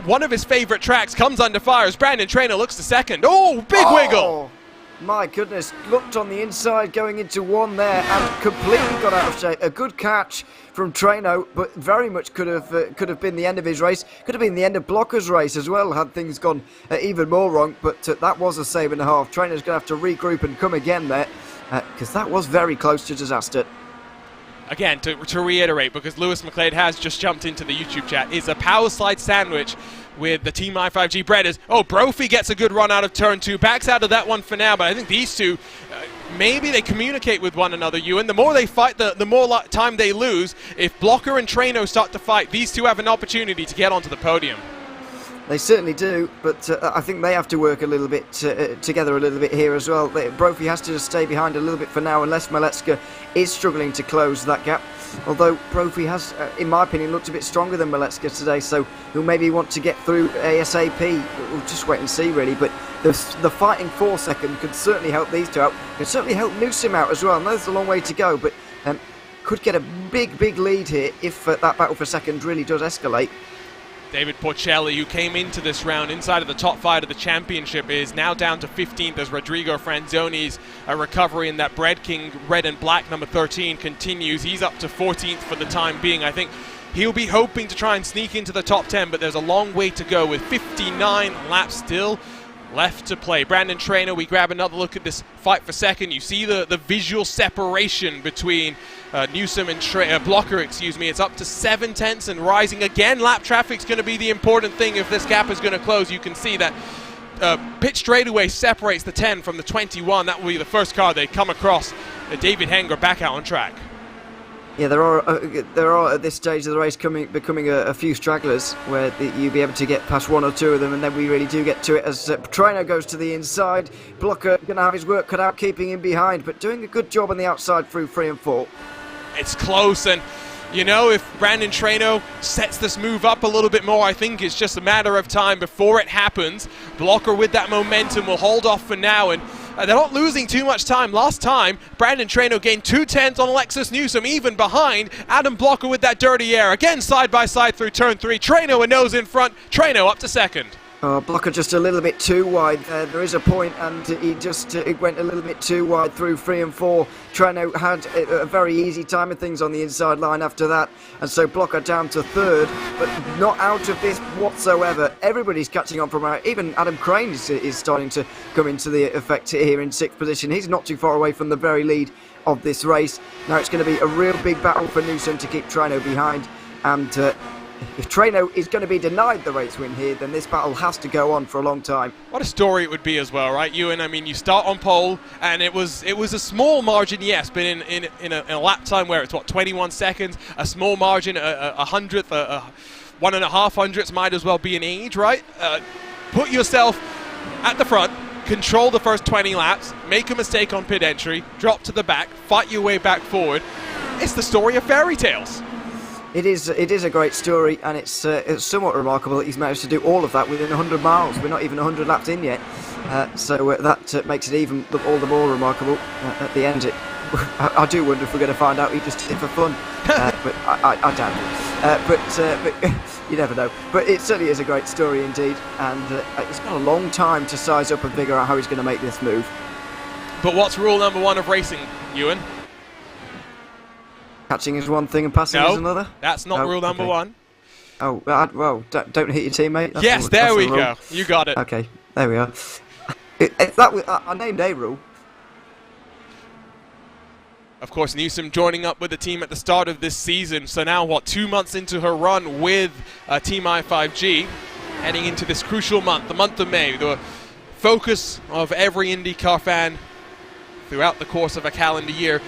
One of his favorite tracks comes under fire as Brandon Traynor looks to second. Oh, big wiggle! My goodness, looked on the inside going into one there and completely got out of shape. A good catch from Traino, but very much could have been the end of his race. Could have been the end of Blocker's race as well, had things gone even more wrong. But that was a save and a half. Traino's going to have to regroup and come again there, because that was very close to disaster. Again, to reiterate, because Lewis McLeod has just jumped into the YouTube chat, is a power slide sandwich with the Team i5G Bredders. Oh, Brophy gets a good run out of turn 2, backs out of that one for now, but I think these two, maybe they communicate with one another, Ewan. The more they fight, the more time they lose. If Blocker and Traino start to fight, these two have an opportunity to get onto the podium. They certainly do, but I think they have to work a little bit together a little bit here as well. Brophy has to just stay behind a little bit for now, unless Malecka is struggling to close that gap. Although Brophy has, in my opinion, looked a bit stronger than Malecka today, so he'll maybe want to get through ASAP. We'll just wait and see, really. But the fighting 4 second could certainly help these two out. Could certainly help Newsom out as well. I know there's a long way to go, but could get a big lead here if that battle for second really does escalate. David Porcelli, who came into this round inside of the top 5 of the championship, is now down to 15th as Rodrigo Franzoni's recovery in that Bread King red and black number 13 continues. He's up to 14th for the time being. I think he'll be hoping to try and sneak into the top 10, but there's a long way to go with 59 laps still left to play. Brandon Traino, we grab another look at this fight for second. You see the visual separation between Newsom and Blocker, excuse me. It's up to 7 tenths and rising again. Lap traffic's going to be the important thing if this gap is going to close. You can see that pit straightaway separates the 10 from the 21. That will be the first car they come across. David Henger back out on track. Yeah, there are at this stage of the race becoming a few stragglers where you'll be able to get past 1 or 2 of them, and then we really do get to it as Traino goes to the inside. Blocker going to have his work cut out, keeping him behind, but doing a good job on the outside through 3 and 4. It's close, and you know, if Brandon Traino sets this move up a little bit more, I think it's just a matter of time before it happens. Blocker with that momentum will hold off for now, and they're not losing too much time. Last time, Brandon Traino gained 2 tenths on Alexis Newsom, even behind Adam Blocker with that dirty air. Again, side by side through turn 3. Traino a nose in front. Traino up to second. Blocker just a little bit too wide. There is a point, and he just it went a little bit too wide through 3 and 4. Traino had a very easy time of things on the inside line after that, and so Blocker down to 3rd, but not out of this whatsoever. Everybody's catching on from out. Even Adam Crane is starting to come into the effect here in 6th position. He's not too far away from the very lead of this race. Now it's going to be a real big battle for Newsom to keep Traino behind, and if Traino is going to be denied the race win here, then this battle has to go on for a long time. What a story it would be as well, right, Ewan? I mean, you start on pole, and it was a small margin, yes, but in a lap time where it's, 21 seconds, a small margin, a hundredth, 1.5 hundredths might as well be an age, right? Put yourself at the front, control the first 20 laps, make a mistake on pit entry, drop to the back, fight your way back forward. It's the story of fairy tales. It is a great story, and it's somewhat remarkable that he's managed to do all of that within 100 miles. We're not even 100 laps in yet, so that makes it even all the more remarkable. At the end, I do wonder if we're going to find out he just did it for fun, but I doubt it. But you never know. But it certainly is a great story indeed, and it's got a long time to size up and figure out how he's going to make this move. But what's rule number 1 of racing, Ewan? Catching is one thing and passing is another? That's not rule number 1. Oh, well, don't hit your teammate. Yes, there we go. You got it. Okay, there we are. I named a rule. Of course, Newsom joining up with the team at the start of this season. So now, 2 months into her run with Team i5G, heading into this crucial month, the month of May, the focus of every IndyCar fan throughout the course of a calendar year.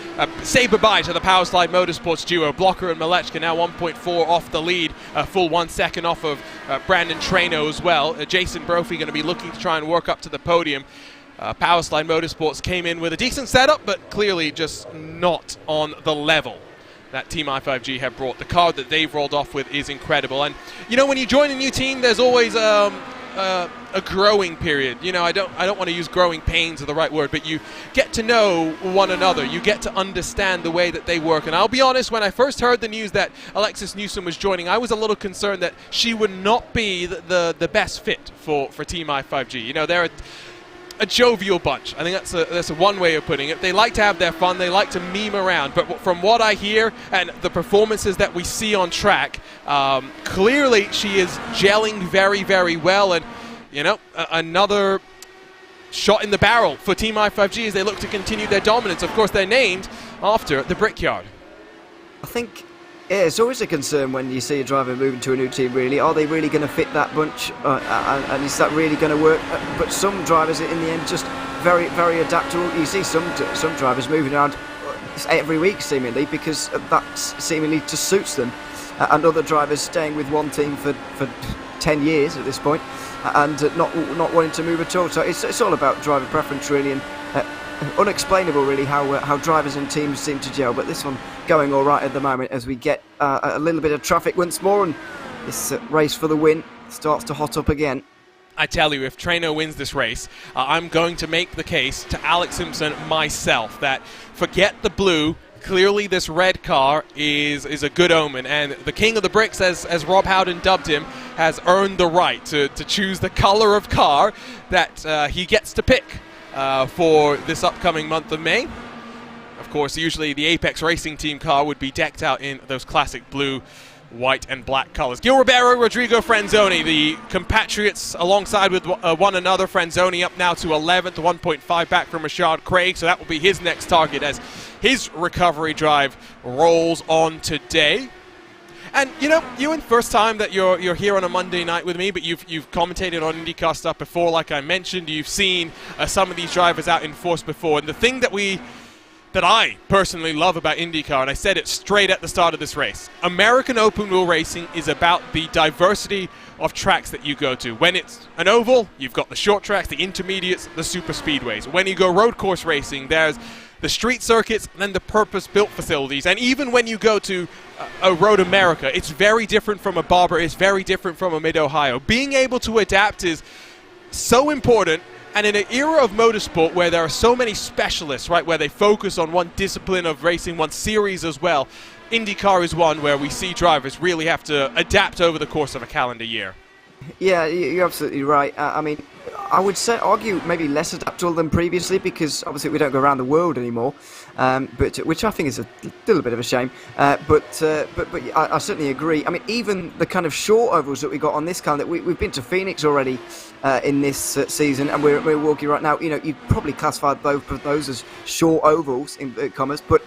Say goodbye to the Powerslide Motorsports duo. Blocker and Malecka now 1.4 off the lead, a full 1 second off of Brandon Traino as well. Jason Brophy going to be looking to try and work up to the podium. Powerslide Motorsports came in with a decent setup, but clearly just not on the level that Team i5G have brought. The car that they've rolled off with is incredible. And, you know, when you join a new team, there's always a growing period. You know, I don't want to use growing pains are the right word, but you get to know one another. You get to understand the way that they work. And I'll be honest, when I first heard the news that Alexis Newsom was joining, I was a little concerned that she would not be the best fit for Team i5G. You know, a jovial bunch. I think that's a one way of putting it. They like to have their fun. They like to meme around. But from what I hear and the performances that we see on track, clearly she is gelling very, very well. And, you know, another shot in the barrel for Team i5G as they look to continue their dominance. Of course, they're named after the Brickyard. I think it's always a concern when you see a driver moving to a new team, really. Are they really going to fit that bunch? And is that really going to work? But some drivers, in the end, just very, very adaptable. You see some drivers moving around every week, seemingly, because that seemingly just suits them. And other drivers staying with one team for 10 years at this point, and not wanting to move at all. So it's all about driver preference, really, and unexplainable, really, how drivers and teams seem to gel. But this one going all right at the moment as we get a little bit of traffic once more, and this race for the win starts to hot up again. I tell you, if Trainer wins this race, I'm going to make the case to Alex Simpson myself that forget the blue. Clearly, this red car is a good omen, and the King of the Bricks, as Rob Howden dubbed him, has earned the right to choose the color of car that he gets to pick for this upcoming month of May. Of course, usually the Apex Racing Team car would be decked out in those classic blue, white and black colors. Gil Ribeiro, Rodrigo Franzoni, the compatriots alongside with one another. Franzoni up now to 11th, 1.5 back from Rashad Craig, so that will be his next target as his recovery drive rolls on today. And you know, Ewan, first time that you're here on a Monday night with me, but you've commentated on IndyCar stuff before, like I mentioned. You've seen some of these drivers out in force before, and the thing that I personally love about IndyCar, and I said it straight at the start of this race, American open wheel racing is about the diversity of tracks that you go to. When it's an oval, you've got the short tracks, the intermediates, the super speedways. When you go road course racing, there's the street circuits, and then the purpose-built facilities. And even when you go to a Road America, it's very different from a Barber, it's very different from a Mid-Ohio. Being able to adapt is so important. And in an era of motorsport where there are so many specialists, right, where they focus on one discipline of racing, one series as well, IndyCar is one where we see drivers really have to adapt over the course of a calendar year. Yeah, you're absolutely right. I mean, I would argue maybe less adaptable than previously, because obviously we don't go around the world anymore, but which I think is a little bit of a shame. But I certainly agree. I mean, even the kind of short ovals that we got on this calendar, we've been to Phoenix already in this season, and we're at Milwaukee right now. You know, you'd probably classify both of those as short ovals in commas, but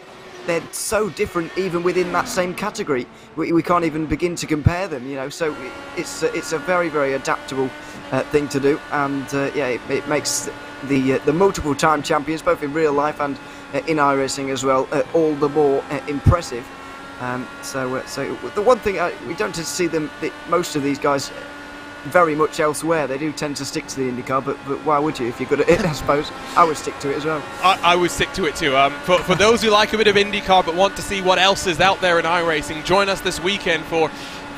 they're so different even within that same category. We can't even begin to compare them, you know. So it's a very, very adaptable thing to do, and yeah, it makes the multiple time champions, both in real life and in iRacing as well, all the more impressive. So the one thing we don't tend to see most of these guys very much elsewhere. They do tend to stick to the IndyCar, but why would you if you're good at it? I suppose I would stick to it as well. I would stick to it too. For those who like a bit of IndyCar but want to see what else is out there in iRacing, join us this weekend for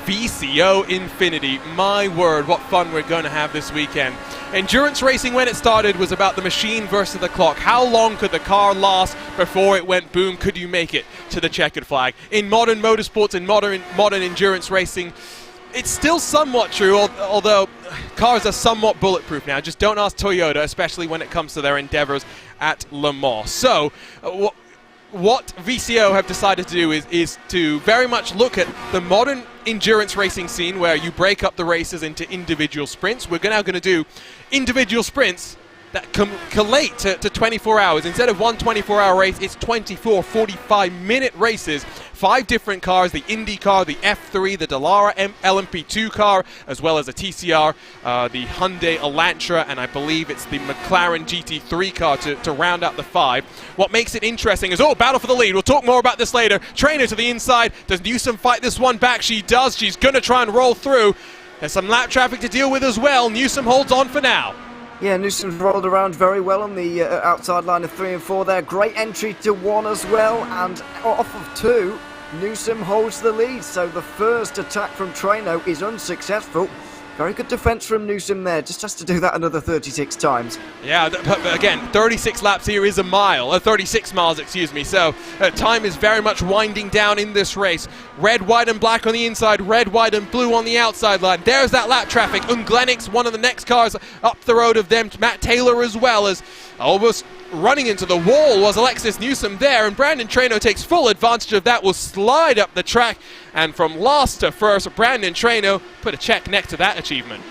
VCO Infinity. My word, what fun we're going to have this weekend. Endurance racing, when it started, was about the machine versus the clock. How long could the car last before it went boom? Could you make it to the checkered flag? In modern motorsports, in modern endurance racing, it's still somewhat true, although cars are somewhat bulletproof now. Just don't ask Toyota, especially when it comes to their endeavors at Le Mans. So, what VCO have decided to do is to very much look at the modern endurance racing scene where you break up the races into individual sprints. We're now going to do individual sprints that collate to 24 hours. Instead of one 24-hour race, it's 24 45-minute races. 5 different cars, the Indy car, the F3, the Dallara LMP2 car, as well as a TCR, the Hyundai Elantra, and I believe it's the McLaren GT3 car to round out the 5. What makes it interesting is, battle for the lead. We'll talk more about this later. Trainer to the inside. Does Newsom fight this one back? She does. She's going to try and roll through. There's some lap traffic to deal with as well. Newsom holds on for now. Yeah, Newsom's rolled around very well on the outside line of 3 and 4 there. Great entry to 1 as well, and off of 2, Newsom holds the lead. So the first attack from Traino is unsuccessful. Very good defence from Newsom there. Just has to do that another 36 times. Yeah, but again, 36 laps here is a mile. 36 miles, excuse me. So time is very much winding down in this race. Red, white and black on the inside, red, white and blue on the outside line. There's that lap traffic. Glennick's one of the next cars up the road of them. Matt Taylor as well, as almost running into the wall was Alexis Newsom there, and Brandon Traino takes full advantage of that, will slide up the track, and from last to first, Brandon Traino put a check next to that achievement.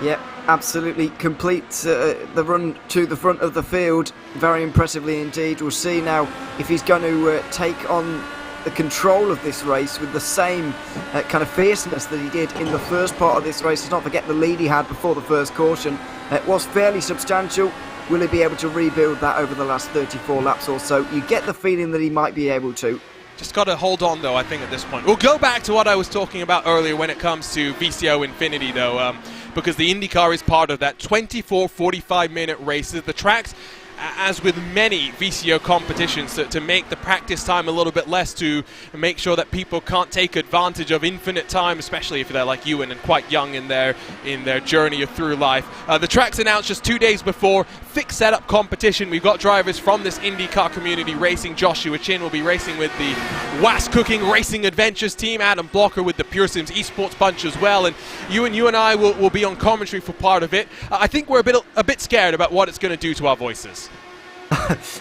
Yep, absolutely completes the run to the front of the field very impressively indeed. We'll see now if he's going to take on the control of this race with the same kind of fierceness that he did in the first part of this race. Let's not forget the lead he had before the first caution. It was fairly substantial. Will he be able to rebuild that over the last 34 laps or so? You get the feeling that he might be able to. Just got to hold on, though, I think, at this point. We'll go back to what I was talking about earlier when it comes to VCO Infinity, though, because the IndyCar is part of that 24 45-minute races. The tracks, as with many VCO competitions, to make the practice time a little bit less, to make sure that people can't take advantage of infinite time, especially if they're like you and quite young in their journey through life. The track's announced just 2 days before. Fixed setup competition. We've got drivers from this IndyCar community racing. Joshua Chin will be racing with the Was Cooking Racing Adventures team. Adam Blocker with the Pure Sims Esports bunch as well. And you and I will be on commentary for part of it. I think we're a bit scared about what it's going to do to our voices.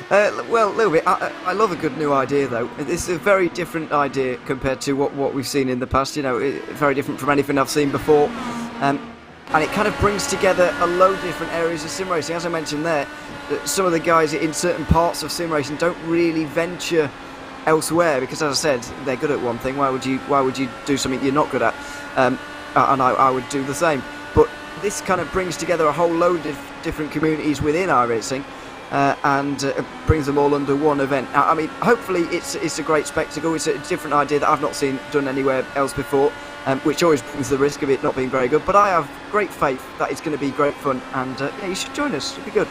Well, a little bit. I love a good new idea, though. This is a very different idea compared to what we've seen in the past. You know, very different from anything I've seen before. And it kind of brings together a load of different areas of sim racing. As I mentioned there, some of the guys in certain parts of sim racing don't really venture elsewhere because, as I said, they're good at one thing. Why would you do something you're not good at? And I would do the same. But this kind of brings together a whole load of different communities within iRacing. And brings them all under one event. I mean, hopefully it's a great spectacle. It's a different idea that I've not seen done anywhere else before, which always brings the risk of it not being very good. But I have great faith that it's going to be great fun, and yeah, you should join us. It'll be good.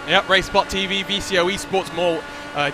Yep, RaceSpotTV, VCO Esports, more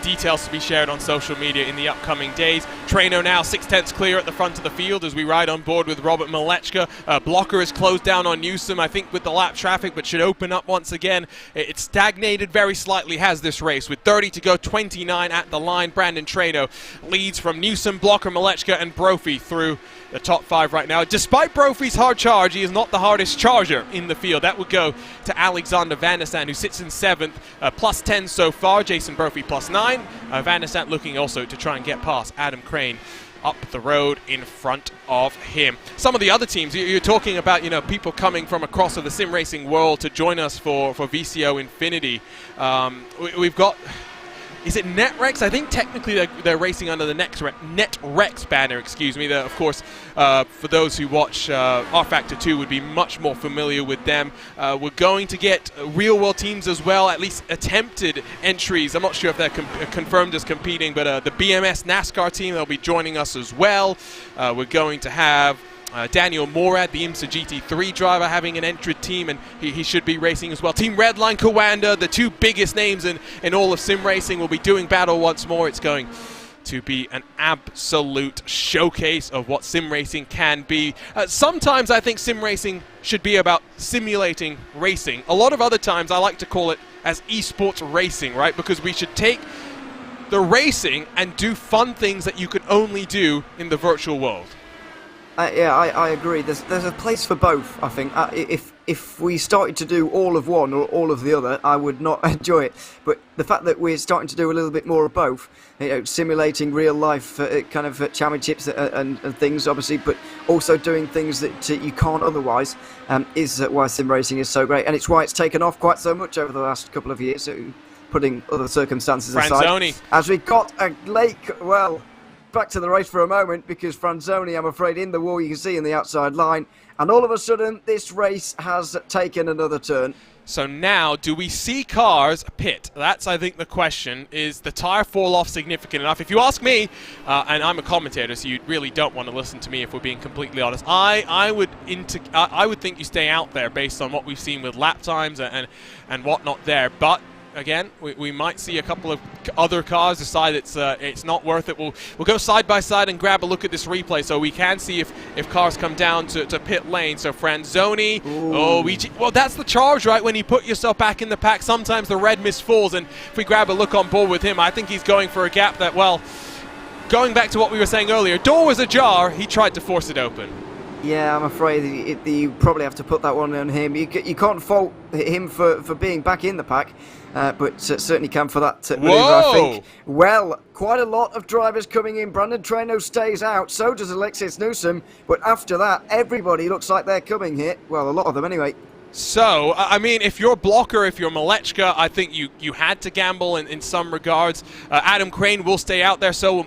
details to be shared on social media in the upcoming days. Traino now 6/10 clear at the front of the field as we ride on board with Robert Malechka. Blocker is closed down on Newsom, I think, with the lap traffic, but should open up once again. It stagnated very slightly, has this race, with 30 to go, 29 at the line. Brandon Traino leads from Newsom, Blocker, Malechka, and Brophy through the top five right now. Despite Brophy's hard charge, he is not the hardest charger in the field. That would go to Alexander Van der Sande, who sits in 7th, plus 10 so far. Jason Brophy plus 9. Van der Sande looking also to try and get past Adam Crane up the road in front of him. Some of the other teams, you're talking about, you know, people coming from across the sim racing world to join us for VCO Infinity. We've got... Is it NetRex? I think technically they're racing under the NetRex banner, excuse me. Of course, for those who watch R Factor 2 would be much more familiar with them. We're going to get real-world teams as well, at least attempted entries. I'm not sure if they're confirmed as competing, but the BMS NASCAR team, they'll be joining us as well. We're going to have Daniel Morad, the IMSA GT3 driver, having an entered team, and he should be racing as well. Team Redline Kawanda, the two biggest names in all of sim racing, will be doing battle once more. It's going to be an absolute showcase of what sim racing can be. Sometimes I think sim racing should be about simulating racing. A lot of other times I like to call it as esports racing, right? Because we should take the racing and do fun things that you can only do in the virtual world. Yeah, I agree. There's a place for both, I think. If we started to do all of one or all of the other, I would not enjoy it. But the fact that we're starting to do a little bit more of both, you know, simulating real life kind of championships and things, obviously, but also doing things that you can't otherwise, is why sim racing is so great. And it's why it's taken off quite so much over the last couple of years, putting other circumstances aside. As we got a lake, well... Back to the race for a moment, because Franzoni, I'm afraid, in the wall you can see in the outside line, and all of a sudden this race has taken another turn. So now, do we see cars pit? That's, I think, the question. Is the tire fall off significant enough? If you ask me, and I'm a commentator, so you really don't want to listen to me if we're being completely honest, I would think you stay out there based on what we've seen with lap times and whatnot there. But again, we might see a couple of other cars decide it's not worth it. We'll go side by side and grab a look at this replay so we can see if cars come down to pit lane. So Franzoni, well, that's the charge, right? When you put yourself back in the pack, sometimes the red mist falls, and if we grab a look on board with him, I think he's going for a gap that, well, going back to what we were saying earlier, door was ajar, he tried to force it open. Yeah, I'm afraid you probably have to put that one on him. You can't fault him for being back in the pack, but certainly can for that maneuver, I think. Well, quite a lot of drivers coming in. Brandon Traino stays out, so does Alexis Newsom, but after that, everybody looks like they're coming here. Well, a lot of them anyway. So, I mean, if you're Blocker, if you're Malechka, I think you had to gamble in some regards. Adam Crane will stay out there, so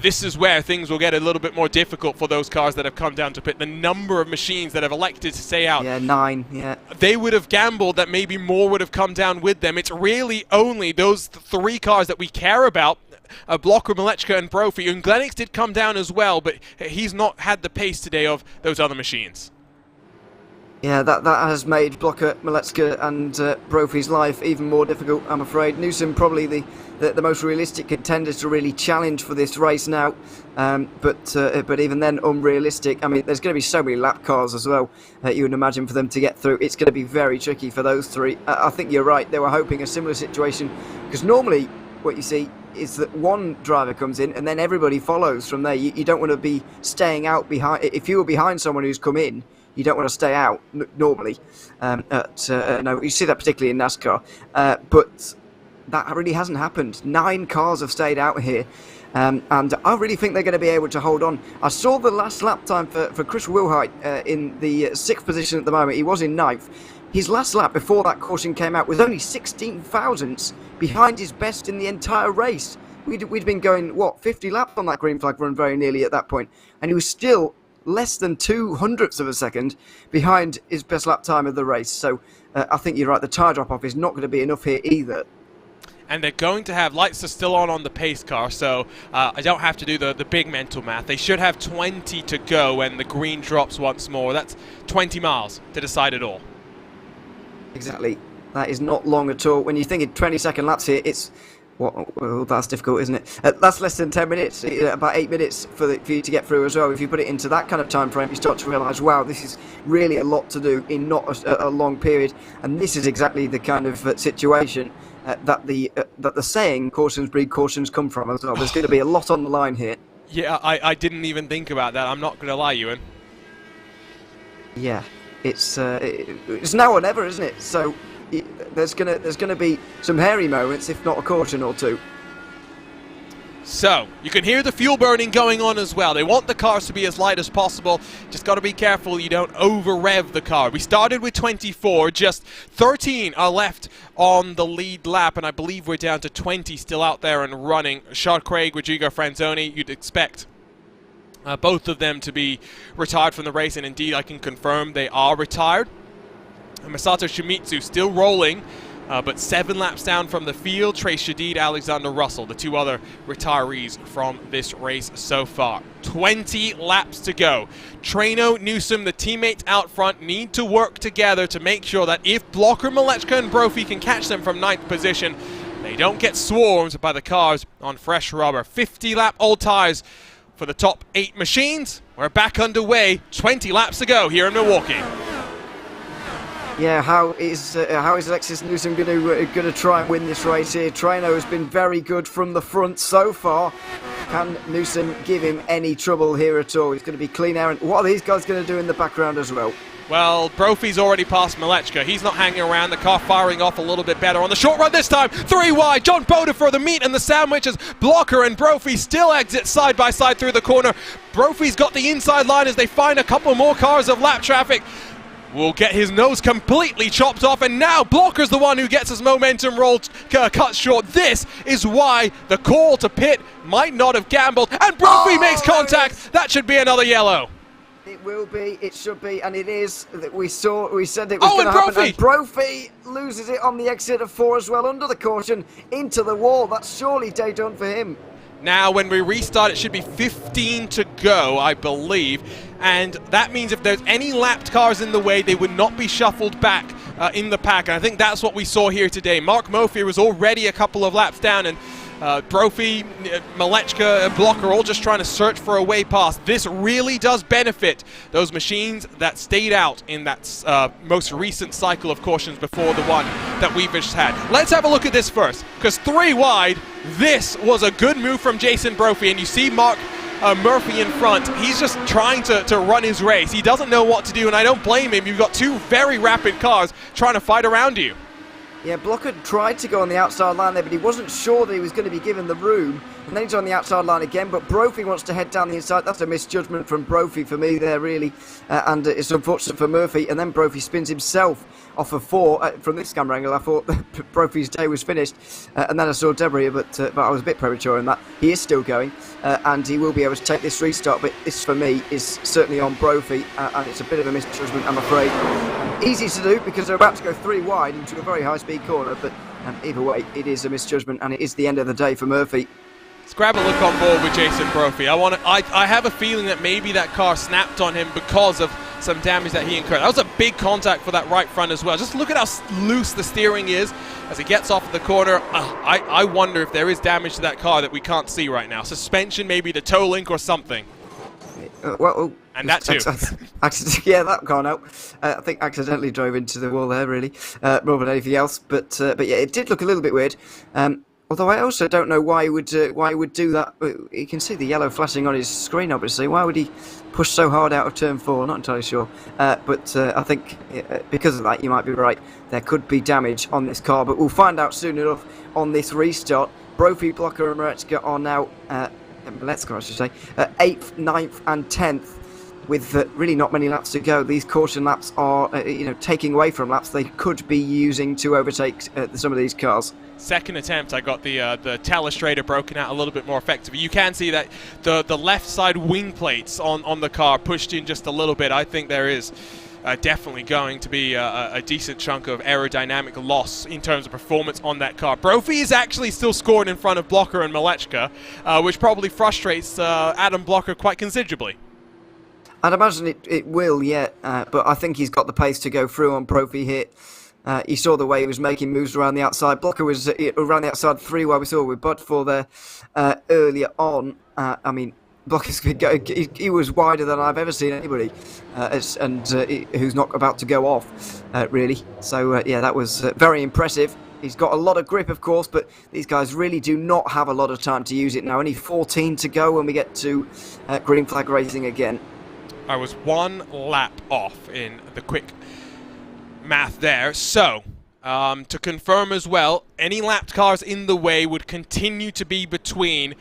this is where things will get a little bit more difficult for those cars that have come down to pit. The number of machines that have elected to stay out. Yeah, 9, yeah. They would have gambled that maybe more would have come down with them. It's really only those 3 cars that we care about. Blocker, Malechka, and Brophy. And Glenix did come down as well, but he's not had the pace today of those other machines. Yeah, that has made Blocker, Malechka and Brophy's life even more difficult, I'm afraid. Newsom probably the most realistic contenders to really challenge for this race now, but even then unrealistic. I mean, there's going to be so many lap cars as well that you would imagine for them to get through. It's going to be very tricky for those 3. I think you're right, they were hoping a similar situation, because normally what you see is that one driver comes in and then everybody follows from there. You don't want to be staying out behind. If you were behind someone who's come in, you don't want to stay out normally. No, you see that particularly in NASCAR, but that really hasn't happened. 9 cars have stayed out here, and I really think they're going to be able to hold on. I saw the last lap time for Chris Wilhite in the 6th position at the moment. He was in 9th. His last lap before that caution came out was only 16 thousandths behind his best in the entire race. We'd been going, 50 laps on that green flag run very nearly at that point, and he was still less than 200ths of a second behind his best lap time of the race. So I think you're right, the tyre drop-off is not going to be enough here either. And they're going to have, lights are still on the pace car, so I don't have to do the big mental math. They should have 20 to go when the green drops once more. That's 20 miles to decide it all. Exactly. That is not long at all. When you think in 20-second laps here, it's... Well, that's difficult, isn't it? That's less than 10 minutes, about 8 minutes for you to get through as well. If you put it into that kind of time frame, you start to realise, wow, this is really a lot to do in not a long period. And this is exactly the kind of situation that the saying, cautions breed cautions, come from as well. There's going to be a lot on the line here. Yeah, I didn't even think about that. I'm not going to lie, Ewan. Yeah, it's now or never, isn't it? So... There's gonna be some hairy moments, if not a caution or 2. So, you can hear the fuel burning going on as well. They want the cars to be as light as possible. Just got to be careful you don't over-rev the car. We started with 24, just 13 are left on the lead lap, and I believe we're down to 20 still out there and running. Charles Craig, Rodrigo Franzoni, you'd expect both of them to be retired from the race, and indeed I can confirm they are retired. Masato Shimizu still rolling, but 7 laps down from the field. Trace Shadid, Alexander Russell, the 2 other retirees from this race so far. 20 laps to go. Traino, Newsom, the teammates out front need to work together to make sure that if Blocker, Malechka, and Brophy can catch them from 9th position, they don't get swarmed by the cars on fresh rubber. 50-lap old tires for the top 8 machines. We're back underway. 20 laps to go here in Milwaukee. Yeah, how is Alexis Newsom going to try and win this race here? Traino has been very good from the front so far. Can Newsom give him any trouble here at all? He's going to be clean air. And what are these guys going to do in the background as well? Well, Brophy's already passed Malechka. He's not hanging around. The car firing off a little bit better on the short run this time. 3 wide. John Boda for the meat and the sandwiches. Blocker and Brophy still exit side by side through the corner. Brophy's got the inside line as they find a couple more cars of lap traffic. Will get his nose completely chopped off, and now Blocker's the one who gets his momentum rolled cut short. This is why the call to pit might not have gambled, and Brophy makes contact. That should be another yellow. It will be, it should be, and it is. We said it was going to happen. And Brophy loses it on the exit of 4 as well, under the caution, into the wall. That's surely day done for him. Now, when we restart, it should be 15 to go, I believe. And that means if there's any lapped cars in the way, they would not be shuffled back in the pack. And I think that's what we saw here today. Mark Murphy was already a couple of laps down, and Brophy, Malechka, Blocker all just trying to search for a way past. This really does benefit those machines that stayed out in that most recent cycle of cautions before the one that we've just had. Let's have a look at this first, because 3 wide, this was a good move from Jason Brophy, and you see Mark Murphy in front. He's just trying to run his race. He doesn't know what to do, and I don't blame him. You've got 2 very rapid cars trying to fight around you. Yeah, Blocker tried to go on the outside line there, but he wasn't sure that he was going to be given the room. And then he's on the outside line again, but Brophy wants to head down the inside. That's a misjudgment from Brophy for me there, really. And it's unfortunate for Murphy. And then Brophy spins himself off of 4. From this camera angle, I thought Brophy's day was finished. And then I saw debris, but I was a bit premature in that. He is still going, and he will be able to take this restart. But this, for me, is certainly on Brophy. And it's a bit of a misjudgment, I'm afraid. Easy to do, because they're about to go 3 wide into a very high-speed corner. But either way, it is a misjudgment, and it is the end of the day for Murphy. Let's grab a look on board with Jason Brophy. I have a feeling that maybe that car snapped on him because of some damage that he incurred. That was a big contact for that right front as well. Just look at how loose the steering is as he gets off the corner. I wonder if there is damage to that car that we can't see right now. Suspension, maybe the toe link or something. And that too. Yeah, that can't help. I think accidentally drove into the wall there, really, more than anything else. But yeah, it did look a little bit weird. Although I also don't know why he would do that. You can see the yellow flashing on his screen, obviously. Why would he push so hard out of turn 4? Not entirely sure. But I think because of that, you might be right. There could be damage on this car, but we'll find out soon enough on this restart. Brophy, Blocker, and Malechka are now, Malechka, I should say, 8th, 9th, and 10th. With really not many laps to go. These caution laps are, taking away from laps they could be using to overtake some of these cars. Second attempt, I got the telestrator broken out a little bit more effectively. You can see that the left side wing plates on the car pushed in just a little bit. I think there is definitely going to be a decent chunk of aerodynamic loss in terms of performance on that car. Brophy is actually still scored in front of Blocker and Malechka, which probably frustrates Adam Blocker quite considerably. I'd imagine it will, yeah, but I think he's got the pace to go through on Brophy here. You saw the way he was making moves around the outside. Blocker was around the outside 3 while we saw with Bud for there earlier on. I mean, Blocker's he was wider than I've ever seen anybody, who's not about to go off, really. So, yeah, that was very impressive. He's got a lot of grip, of course, but these guys really do not have a lot of time to use it now. Only 14 to go when we get to green flag racing again. I was 1 lap off in the quick math there. So, to confirm as well, any lapped cars in the way would continue to be between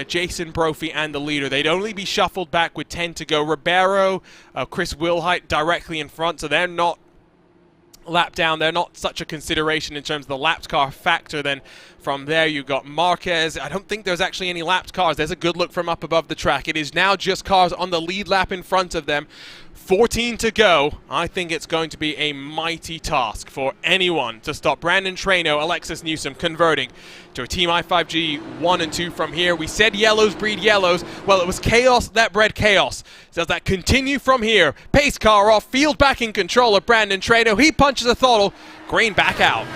Jason Brophy and the leader. They'd only be shuffled back with 10 to go. Ribeiro, Chris Wilhite directly in front, so they're not lap down. They're not such a consideration in terms of the lapped car factor. Then from there you've got Marquez. I don't think there's actually any lapped cars. There's a good look from up above the track. It is now just cars on the lead lap in front of them. 14 to go. I think it's going to be a mighty task for anyone to stop Brandon Traino, Alexis Newsom converting to a Team i5G 1 and 2 from here. We said yellows breed yellows. Well, it was chaos that bred chaos. Does that continue from here? Pace car off, field back in control of Brandon Traino. He punches the throttle, green back out.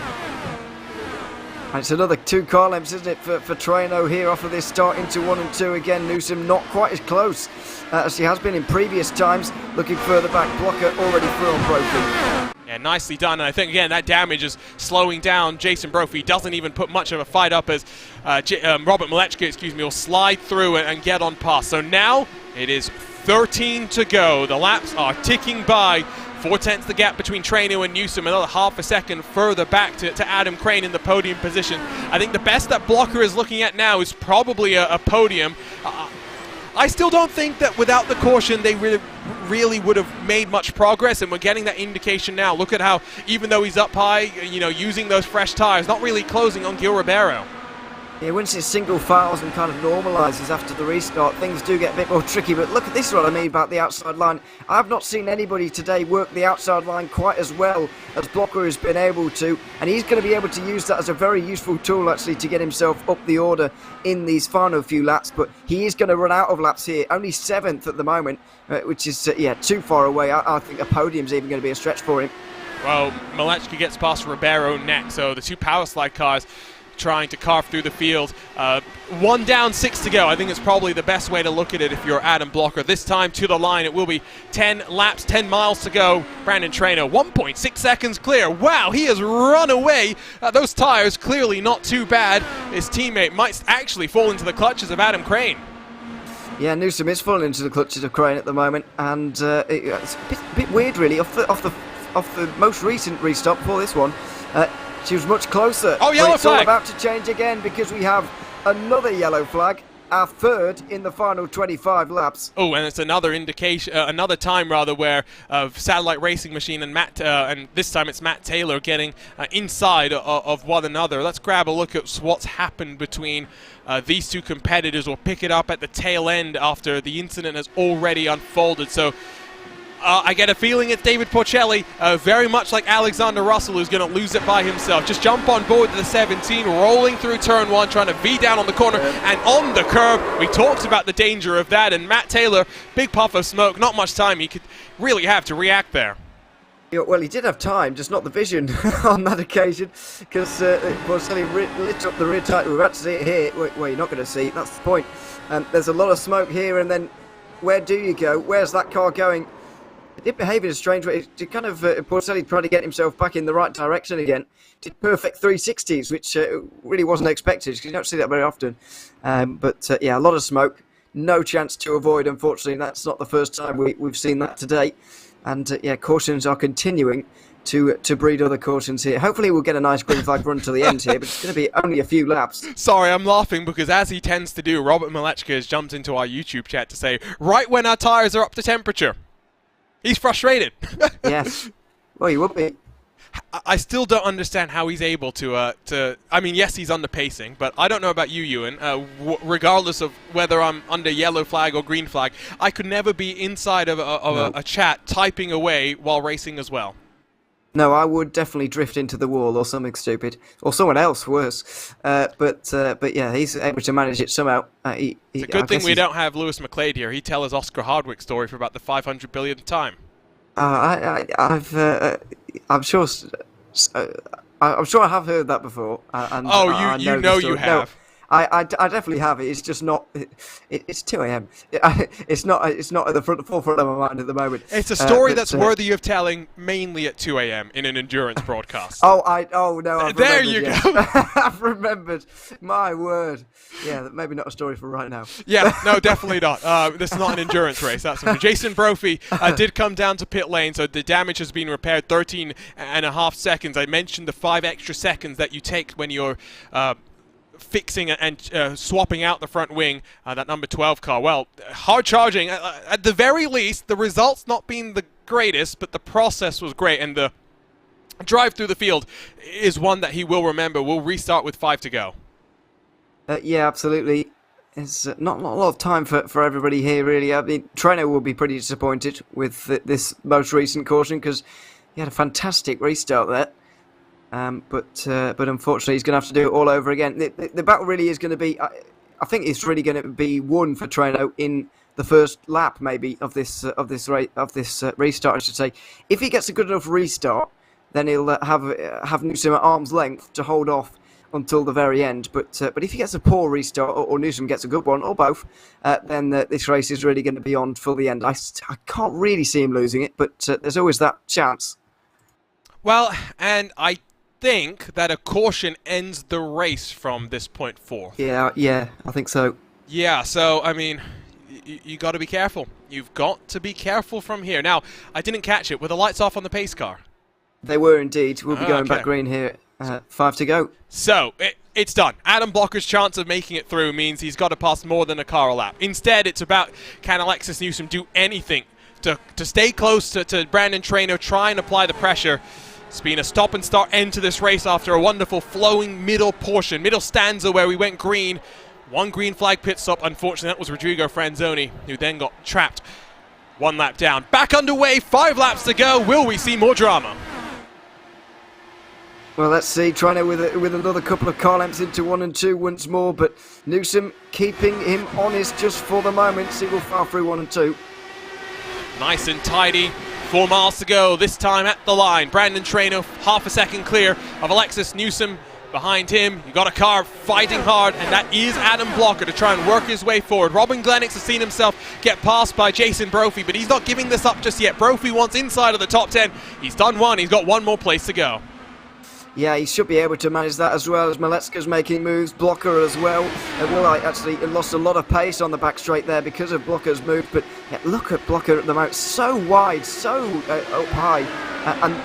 It's another 2 car lengths, isn't it, for Traino here off of this start into 1 and 2 again. Newsom not quite as close as he has been in previous times. Looking further back, Blocker already through on Brophy. Yeah, nicely done. And I think, again, that damage is slowing down Jason Brophy. Doesn't even put much of a fight up as Robert Malechka, will slide through and get on past. So now it is 13 to go. The laps are ticking by. 4/10 the gap between Traino and Newsom, another half a second further back to Adam Crane in the podium position. I think the best that Blocker is looking at now is probably a podium. I still don't think that without the caution they really would have made much progress, and we're getting that indication now. Look at how, even though he's up high, using those fresh tires, not really closing on Gil Ribeiro. Yeah, once it single files and kind of normalises after the restart, things do get a bit more tricky. But look at this, what I mean about the outside line. I've not seen anybody today work the outside line quite as well as Blocker has been able to. And he's going to be able to use that as a very useful tool, actually, to get himself up the order in these final few laps. But he is going to run out of laps here. Only 7th at the moment, which is, too far away. I think a podium's even going to be a stretch for him. Well, Milwaukee gets past Ribeiro next, so the two power slide cars trying to carve through the field. 1 down, 6 to go. I think it's probably the best way to look at it if you're Adam Blocker. This time to the line, it will be 10 laps, 10 miles to go. Brandon Traynor, 1.6 seconds clear. Wow, he has run away. Those tires clearly not too bad. His teammate might actually fall into the clutches of Adam Crane. Yeah, Newsom is falling into the clutches of Crane at the moment, and it's a bit weird, really. Off the most recent restart before this one, she was much closer. Oh, yellow it's flag! All about to change again because we have another yellow flag, our third in the final 25 laps. Oh, and it's another indication, another time rather, where Satellite Racing Machine and and this time it's Matt Taylor getting inside of one another. Let's grab a look at what's happened between these two competitors. We'll pick it up at the tail end after the incident has already unfolded. So I get a feeling it's David Porcelli, very much like Alexander Russell, who's going to lose it by himself. Just jump on board the 17, rolling through turn 1, trying to V down on the corner, and on the curb. We talked about the danger of that, and Matt Taylor, big puff of smoke, not much time he could really have to react there. Yeah, well, he did have time, just not the vision on that occasion, because Porcelli lit up the rear tyre. We're about to see it here. Well, you're not going to see it, that's the point. There's a lot of smoke here, and then where do you go? Where's that car going? It did behave in a strange way. It kind of Porcelli tried to get himself back in the right direction again. Did perfect 360s, which really wasn't expected because you don't see that very often. Yeah, a lot of smoke, no chance to avoid. Unfortunately, that's not the first time we've seen that today. And yeah, cautions are continuing to breed other cautions here. Hopefully, we'll get a nice green flag run to the end here, but it's going to be only a few laps. Sorry, I'm laughing because as he tends to do, Robert Mileczka has jumped into our YouTube chat to say, right when our tyres are up to temperature. He's frustrated. Yes. Well, he would be. I still don't understand how he's able to I mean, yes, he's under pacing, but I don't know about you, Ewan. Regardless of whether I'm under yellow flag or green flag, I could never be inside of a chat typing away while racing as well. No, I would definitely drift into the wall or something stupid, or someone else worse. But yeah, he's able to manage it somehow. It's a good thing we don't have Lewis McLeod here. He'd tell his Oscar Hardwick story for about the 500 billionth time. I'm sure I have heard that before. You know you have. No, I definitely have it. It's just not. It's 2 a.m. It's not at the forefront of my mind at the moment. It's a story that's worthy of telling, mainly at 2 a.m. in an endurance broadcast. No, I've there remembered, you yes. go. I've remembered. My word. Yeah, maybe not a story for right now. Yeah, no, definitely not. This is not an endurance race. That's Jason Brophy did come down to pit lane, so the damage has been repaired. 13.5 seconds. I mentioned the 5 extra seconds that you take when you're fixing and swapping out the front wing, that number 12 car. Well, hard charging. At the very least, the results not being the greatest, but the process was great, and the drive through the field is one that he will remember. We'll restart with 5 to go. Yeah, absolutely. There's not a lot of time for everybody here, really. I mean, Traynor will be pretty disappointed with this most recent caution because he had a fantastic restart there. But unfortunately, he's going to have to do it all over again. The battle really is going to be, I think it's really going to be won for Traynor in the first lap, maybe of this restart, I should say. If he gets a good enough restart, then he'll have Newsom at arm's length to hold off until the very end. But if he gets a poor restart or Newsom gets a good one, or both, then this race is really going to be on till the end. I can't really see him losing it, but there's always that chance. Well, and I think that a caution ends the race from this point forth. Yeah, I think so. Yeah, so, I mean, you got to be careful. You've got to be careful from here. Now, I didn't catch it. Were the lights off on the pace car? They were indeed. We'll be going back green here. 5 to go. So, it's done. Adam Blocker's chance of making it through means he's got to pass more than a car a lap. Instead, it's about, can Alexis Newsom do anything to stay close to Brandon Traynor, try and apply the pressure. It's been a stop-and-start end to this race after a wonderful flowing middle portion, middle stanza where we went green. 1 green flag pit stop. Unfortunately, that was Rodrigo Franzoni, who then got trapped 1 lap down. Back underway, 5 laps to go. Will we see more drama? Well, let's see. Traynor with another couple of car lamps into 1 and 2 once more, but Newsom keeping him honest just for the moment. See, we'll file through 1 and 2. Nice and tidy. 4 miles to go, this time at the line. Brandon Trainer half a second clear of Alexis Newsom. Behind him, you got a car fighting hard, and that is Adam Blocker to try and work his way forward. Robin Glennox has seen himself get passed by Jason Brophy, but he's not giving this up just yet. Brophy wants inside of the top 10. He's done one, he's got one more place to go. Yeah, he should be able to manage that as well, as Malecka's making moves, Blocker as well. Woolite actually lost a lot of pace on the back straight there because of Blocker's move, but yeah, look at Blocker at the moment, so wide, so up high, and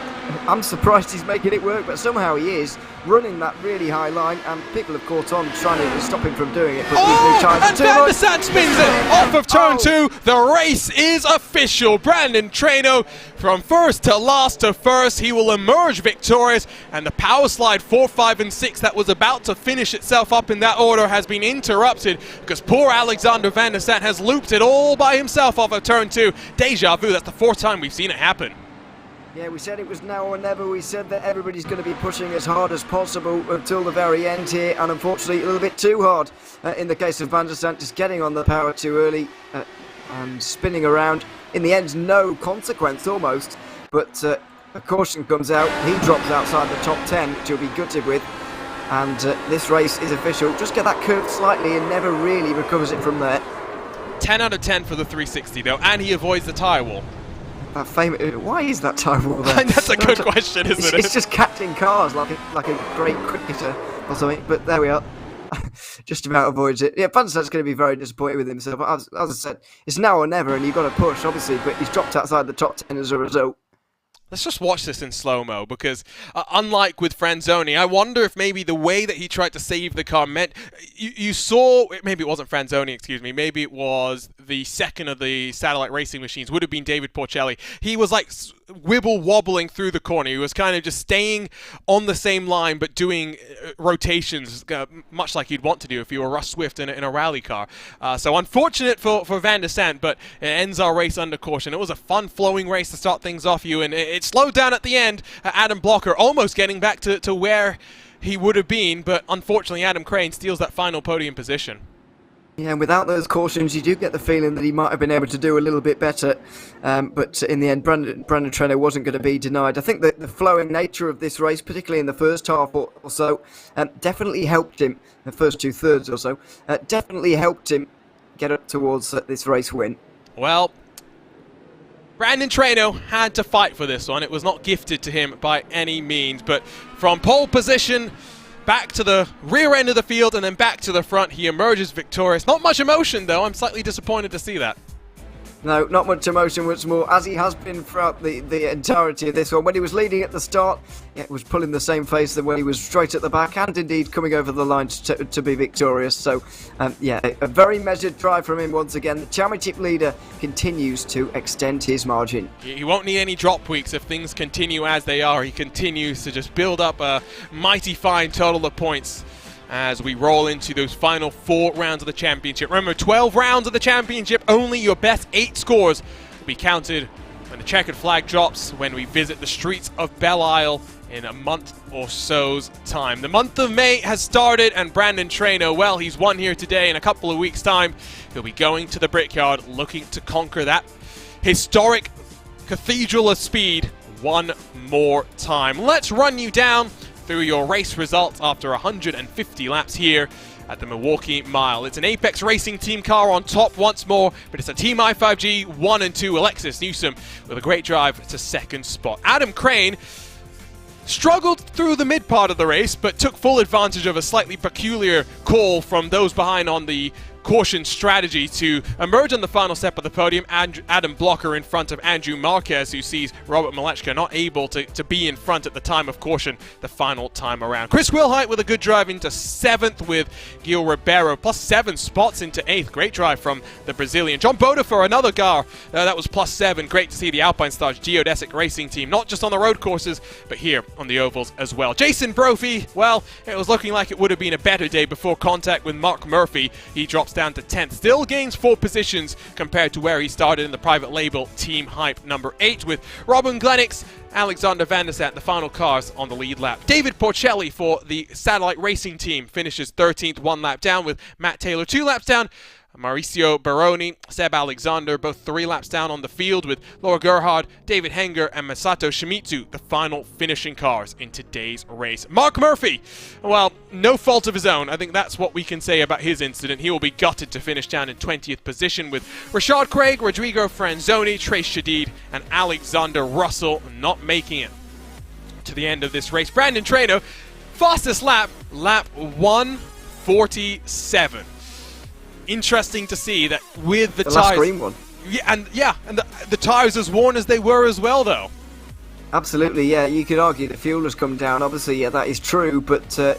I'm surprised he's making it work, but somehow he is running that really high line, and people have caught on trying to stop him from doing it. But and Van der Sant spins it off of turn 2. The race is official. Brandon Traino from first to last to first. He will emerge victorious, and the power slide 4, 5, and 6 that was about to finish itself up in that order has been interrupted because poor Alexander Van der Sant has looped it all by himself off of turn 2. Deja vu, that's the 4th time we've seen it happen. Yeah, we said it was now or never. We said that everybody's going to be pushing as hard as possible until the very end here, and unfortunately a little bit too hard. In the case of Van der Sant, just getting on the power too early and spinning around. In the end, no consequence almost, but a caution comes out. He drops outside the top 10, which he'll be gutted with, and this race is official. Just get that curve slightly and never really recovers it from there. 10 out of 10 for the 360 though, and he avoids the tyre wall. That famous, why is that tyre wall there? That's a good question, isn't it? It's just catching cars like a great cricketer or something, but there we are. Just about avoids it. Yeah, Van der Sant's going to be very disappointed with himself. As I said, it's now or never, and you've got to push, obviously, but he's dropped outside the top 10 as a result. Let's just watch this in slow-mo, because unlike with Franzoni, I wonder if maybe the way that he tried to save the car meant... You saw... Maybe it wasn't Franzoni, excuse me. Maybe it was the second of the satellite racing machines. Would have been David Porcelli. He was like wibble-wobbling through the corner. He was kind of just staying on the same line, but doing rotations, much like you'd want to do if you were Russ Swift in a rally car. So unfortunate for Van der Sant, but it ends our race under caution. It was a fun, flowing race to start things off, and it slowed down at the end. Adam Blocker almost getting back to where he would have been, but unfortunately Adam Crane steals that final podium position. Yeah, and without those cautions, you do get the feeling that he might have been able to do a little bit better, but in the end, Brandon Trainer wasn't going to be denied. I think that the flowing nature of this race, particularly in the first half or so, definitely helped him, the first 2/3 or so, definitely helped him get up towards this race win. Well, Brandon Traino had to fight for this one. It was not gifted to him by any means, but from pole position back to the rear end of the field and then back to the front, he emerges victorious. Not much emotion though. I'm slightly disappointed to see that. No, not much emotion, much more, as he has been throughout the entirety of this one. When he was leading at the start, it was pulling the same face than when he was straight at the back, and indeed coming over the line to be victorious. So, yeah, a very measured drive from him once again. The championship leader continues to extend his margin. He won't need any drop weeks if things continue as they are. He continues to just build up a mighty fine total of points as we roll into those final 4 rounds of the championship. Remember, 12 rounds of the championship, only your best 8 scores will be counted when the checkered flag drops, when we visit the streets of Belle Isle in a month or so's time. The month of May has started, and Brandon Traino, well, he's won here today. In a couple of weeks' time, he'll be going to the Brickyard looking to conquer that historic Cathedral of Speed one more time. Let's run you down through your race results after 150 laps here at the Milwaukee Mile. It's an Apex Racing team car on top once more, but it's a Team i5G 1 and 2. Alexis Newsom with a great drive to 2nd spot. Adam Crane struggled through the mid part of the race, but took full advantage of a slightly peculiar call from those behind on the caution strategy to emerge on the final step of the podium. Adam Blocker in front of Andrew Marquez, who sees Robert Malechka not able to be in front at the time of caution the final time around. Chris Wilhite with a good drive into 7th with Gil Ribeiro, plus 7 spots into 8th. Great drive from the Brazilian. John Boda for another car, that was plus 7. Great to see the Alpine Stars geodesic racing team, not just on the road courses, but here on the ovals as well. Jason Brophy, well, it was looking like it would have been a better day before contact with Mark Murphy. He drops down to 10th, still gains 4 positions compared to where he started in the private label Team Hype number 8, with Robin Glennox, Alexander Van der Sant, the final cars on the lead lap. David Porcelli for the satellite racing team finishes 13th, 1 lap down, with Matt Taylor 2 laps down. Mauricio Baroni, Seb Alexander, both 3 laps down on the field, with Laura Gerhard, David Henger, and Masato Shimizu, the final finishing cars in today's race. Mark Murphy, well, no fault of his own. I think that's what we can say about his incident. He will be gutted to finish down in 20th position, with Rashad Craig, Rodrigo Franzoni, Trace Shadid, and Alexander Russell not making it to the end of this race. Brandon Trainer, fastest lap 1:47. Interesting to see that with the tires. Last green one. And the tires as worn as they were as well, though. Absolutely, yeah. You could argue the fuel has come down. Obviously, yeah, that is true. But the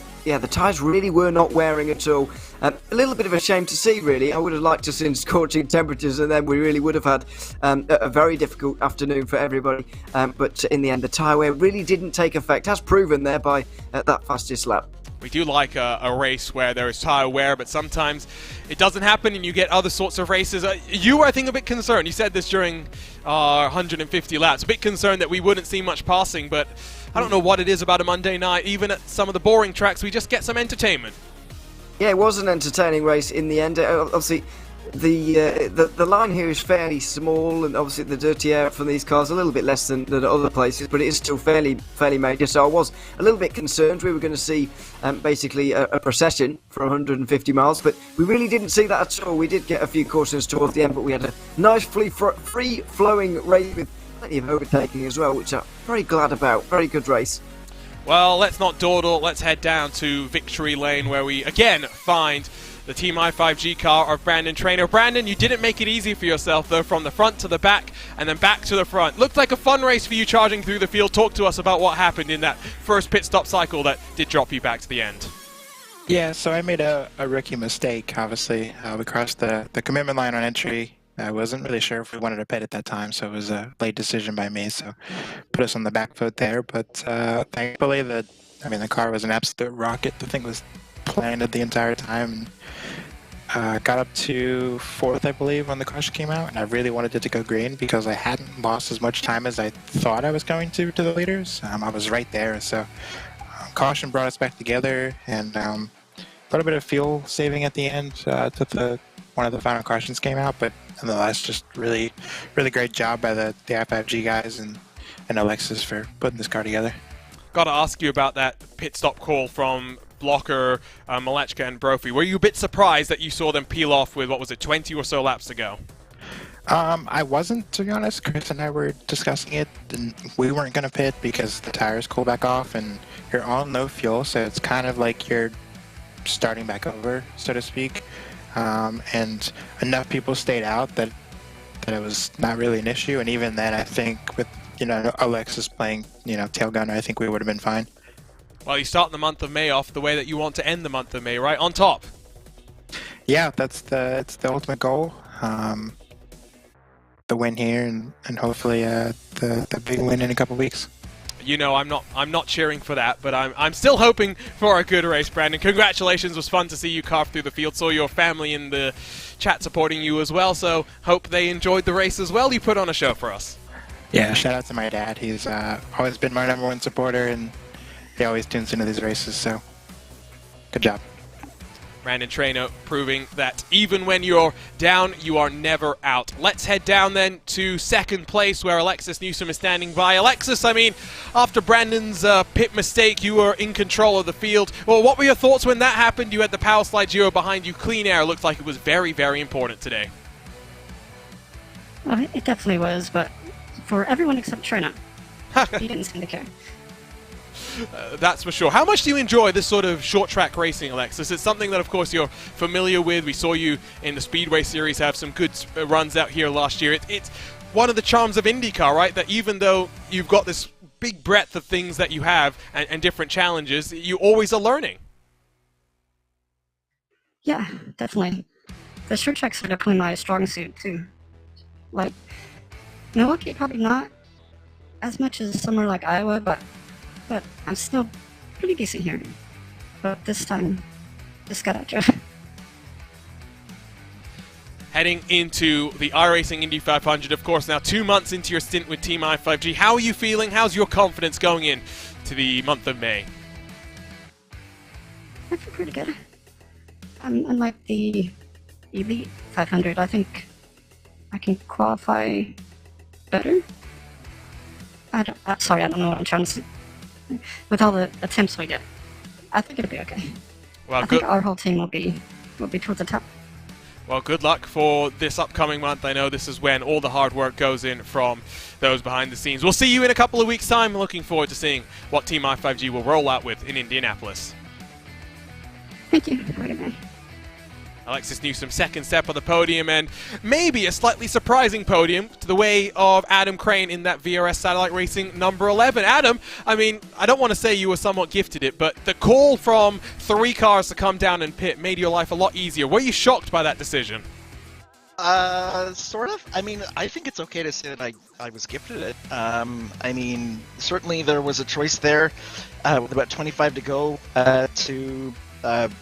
tyres really were not wearing at all. A little bit of a shame to see, really. I would have liked to see scorching temperatures, and then we really would have had a very difficult afternoon for everybody. But in the end, the tyre wear really didn't take effect, as proven there by that fastest lap. We do like a race where there is tire wear, but sometimes it doesn't happen and you get other sorts of races. You were, I think, a bit concerned. You said this during our 150 laps. A bit concerned that we wouldn't see much passing, but I don't know what it is about a Monday night. Even at some of the boring tracks, we just get some entertainment. Yeah, it was an entertaining race in the end. Obviously, the line here is fairly small, and obviously the dirty air from these cars a little bit less than other places, but it is still fairly major. So I was a little bit concerned we were going to see basically a procession for 150 miles, but we really didn't see that at all. We did get a few cautions towards the end, but we had a nice free-flowing race with plenty of overtaking as well, which I'm very glad about. Very good race. Well, let's not dawdle. Let's head down to Victory Lane, where we again find the Team i5G car of Brandon Trainer. Brandon, you didn't make it easy for yourself, though, from the front to the back and then back to the front. Looked like a fun race for you charging through the field. Talk to us about what happened in that first pit stop cycle that did drop you back to the end. Yeah, so I made a rookie mistake, obviously. We crossed the commitment line on entry. I wasn't really sure if we wanted to pit at that time, so it was a late decision by me, so put us on the back foot there. But thankfully, the car was an absolute rocket. The thing was planted the entire time. Got up to 4th, I believe, when the caution came out, and I really wanted it to go green because I hadn't lost as much time as I thought I was going to the leaders. I was right there, so caution brought us back together, and a little bit of fuel saving at the end to one of the final cautions came out, but nonetheless, just really great job by the i5G guys and Alexis for putting this car together. Got to ask you about that pit stop call from Blocker, Malechka, and Brophy. Were you a bit surprised that you saw them peel off with, 20 or so laps to go? I wasn't, to be honest. Chris and I were discussing it, and we weren't going to pit because the tires cool back off, and you're on low fuel, so it's kind of like you're starting back over, so to speak. And enough people stayed out that it was not really an issue, and even then, I think with Alexis playing tail gunner, I think we would have been fine. Well, you start the month of May off the way that you want to end the month of May, right? On top. Yeah, it's the ultimate goal. The win here, and hopefully the big win in a couple weeks. I'm not cheering for that, but I'm still hoping for a good race, Brandon. Congratulations, it was fun to see you carve through the field. Saw your family in the chat supporting you as well, so hope they enjoyed the race as well. You put on a show for us. Yeah, shout out to my dad. He's always been my #1 supporter, and he always tunes into these races, so good job. Brandon Trainer proving that even when you're down, you are never out. Let's head down then to second place, where Alexis Newsom is standing by. Alexis, after Brandon's pit mistake, you were in control of the field. Well, what were your thoughts when that happened? You had the Power Slide Giro behind you. Clean air looked like it was very, very important today. Well, it definitely was, but for everyone except Trainer. He didn't seem to care. That's for sure. How much do you enjoy this sort of short track racing, Alexis? It's something that, of course, you're familiar with. We saw you in the Speedway Series have some good runs out here last year. It's one of the charms of IndyCar, right? That even though you've got this big breadth of things that you have and different challenges, you always are learning. Yeah, definitely. The short tracks are definitely my strong suit, too. Like, Milwaukee, probably not as much as somewhere like Iowa, but I'm still pretty decent here. But this time, just got out there. Heading into the iRacing Indy 500, of course, now 2 months into your stint with Team i5G. How are you feeling? How's your confidence going in to the month of May? I feel pretty good. Unlike the Elite 500, I think I can qualify better. Sorry, I don't know what I'm trying to say. With all the attempts we get, I think it'll be okay. Well, I think our whole team will be towards the top. Well, good luck for this upcoming month. I know this is when all the hard work goes in from those behind the scenes. We'll see you in a couple of weeks' time. Looking forward to seeing what Team i5G will roll out with in Indianapolis. Thank you. Have a good day. Alexis Newsom, second step on the podium, and maybe a slightly surprising podium to the way of Adam Crane in that VRS Satellite Racing number 11. Adam, I mean, I don't want to say you were somewhat gifted it, but the call from 3 cars to come down and pit made your life a lot easier. Were you shocked by that decision? Sort of. I mean, I think it's okay to say that I was gifted it. I mean, certainly there was a choice there with about 25 to go to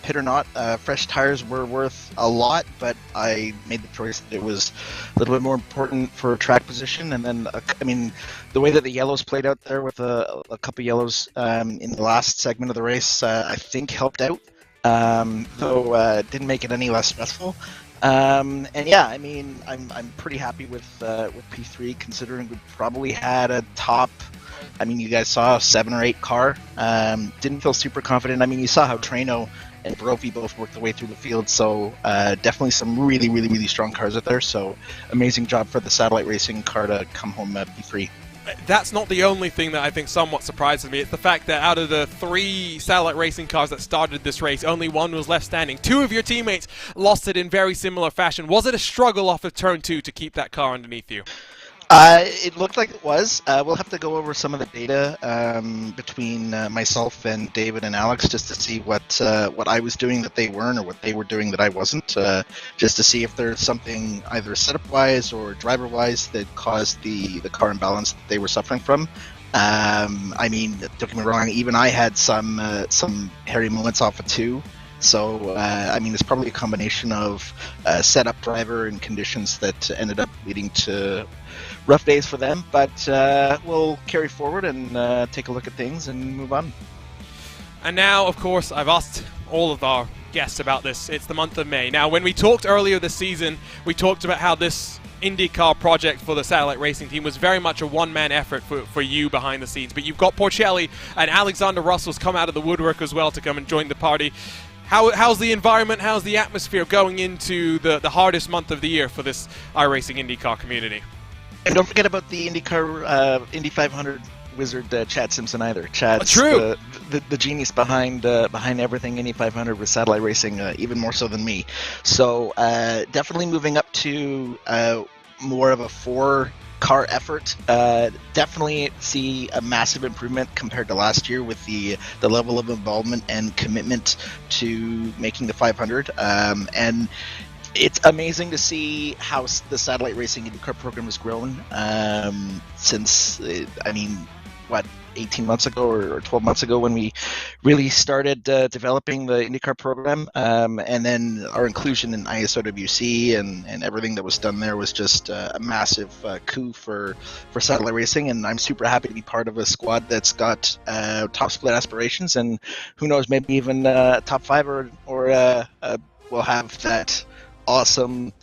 pit or not. Fresh tires were worth a lot, but I made the choice that it was a little bit more important for track position. And then, I mean, the way that the yellows played out there with a couple yellows in the last segment of the race, I think helped out, though didn't make it any less stressful. And yeah, I mean, I'm pretty happy with P3, considering we probably had a top. I mean, you guys saw a 7 or 8 car. Didn't feel super confident. I mean, you saw how Treno and Brophy both worked their way through the field. So definitely some really, really, really strong cars out there. So amazing job for the Satellite Racing car to come home at P3. That's not the only thing that I think somewhat surprises me. It's the fact that out of the 3 Satellite Racing cars that started this race, only 1 was left standing. 2 of your teammates lost it in very similar fashion. Was it a struggle off of turn 2 to keep that car underneath you? It looked like it was. We'll have to go over some of the data between myself and David and Alex just to see what I was doing that they weren't, or what they were doing that I wasn't, just to see if there's something either setup-wise or driver-wise that caused the car imbalance that they were suffering from. I mean, don't get me wrong, even I had some hairy moments off of 2. So, I mean, it's probably a combination of setup, driver, and conditions that ended up leading to rough days for them. But we'll carry forward and take a look at things and move on. And now, of course, I've asked all of our guests about this. It's the month of May. Now, when we talked earlier this season, we talked about how this IndyCar project for the Satellite Racing team was very much a one-man effort for you behind the scenes. But you've got Porcelli and Alexander Russell's come out of the woodwork as well to come and join the party. How's the environment, how's the atmosphere going into the hardest month of the year for this iRacing IndyCar community? And don't forget about the IndyCar Indy 500 wizard Chad Simpson either. Chad's true. The genius behind everything Indy 500 with Satellite Racing, even more so than me. So definitely moving up to more of a 4-car effort. Definitely see a massive improvement compared to last year with the level of involvement and commitment to making the 500. And it's amazing to see how the Satellite Racing IndyCar program has grown since, I mean, 18 months ago or 12 months ago when we really started developing the IndyCar program. And then our inclusion in ISOWC and everything that was done there was just a massive coup for Satellite Racing. And I'm super happy to be part of a squad that's got top split aspirations, and who knows, maybe even top 5 or we'll have that awesome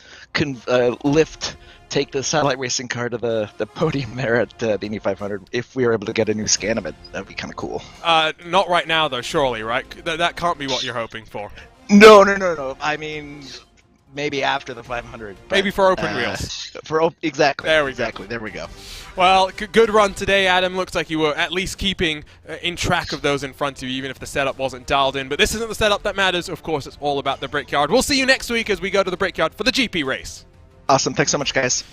lift, take the Satellite Racing car to the podium there at the Indy 500. If we were able to get a new scan of it, that'd be kind of cool. Not right now, though, surely, right? That can't be what you're hoping for. No. I mean, maybe after the 500. Maybe for open wheels. Exactly. There we go. There we go. Well, good run today, Adam. Looks like you were at least keeping in track of those in front of you, even if the setup wasn't dialed in. But this isn't the setup that matters. Of course, it's all about the Brickyard. We'll see you next week as we go to the Brickyard for the GP race. Awesome. Thanks so much, guys.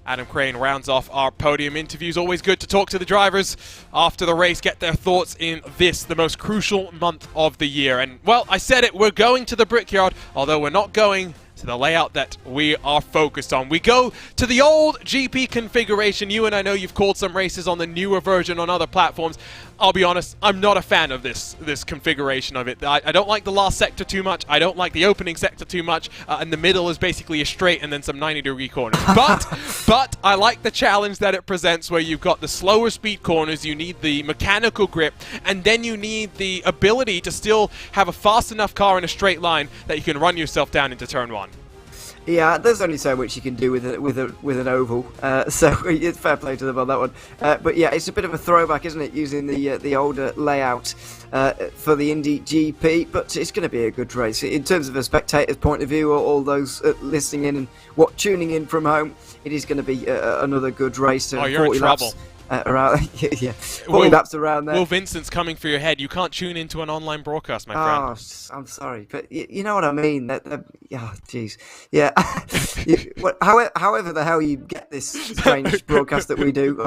Adam Crane rounds off our podium interviews. Always good to talk to the drivers after the race, get their thoughts in this, the most crucial month of the year. And, well, I said it, we're going to the Brickyard, although we're not going to the layout that we are focused on. We go to the old GP configuration. You and I know you've called some races on the newer version on other platforms. I'll be honest, I'm not a fan of this configuration of it. I don't like the last sector too much. I don't like the opening sector too much. And the middle is basically a straight and then some 90-degree corners. But I like the challenge that it presents, where you've got the slower speed corners, you need the mechanical grip, and then you need the ability to still have a fast enough car in a straight line that you can run yourself down into turn 1. Yeah, there's only so much you can do with an oval, so it's fair play to them on that one. But yeah, it's a bit of a throwback, isn't it, using the older layout for the Indy GP? But it's going to be a good race in terms of a spectator's point of view, or all those listening in and tuning in from home. It is going to be another good race. Oh, you're 40 in trouble. Laps. Around, yeah, 40 laps around there. Will Vincent's coming for your head. You can't tune into an online broadcast, my friend. Oh, I'm sorry, but you know what I mean. Jeez, yeah. However the hell you get this strange broadcast that we do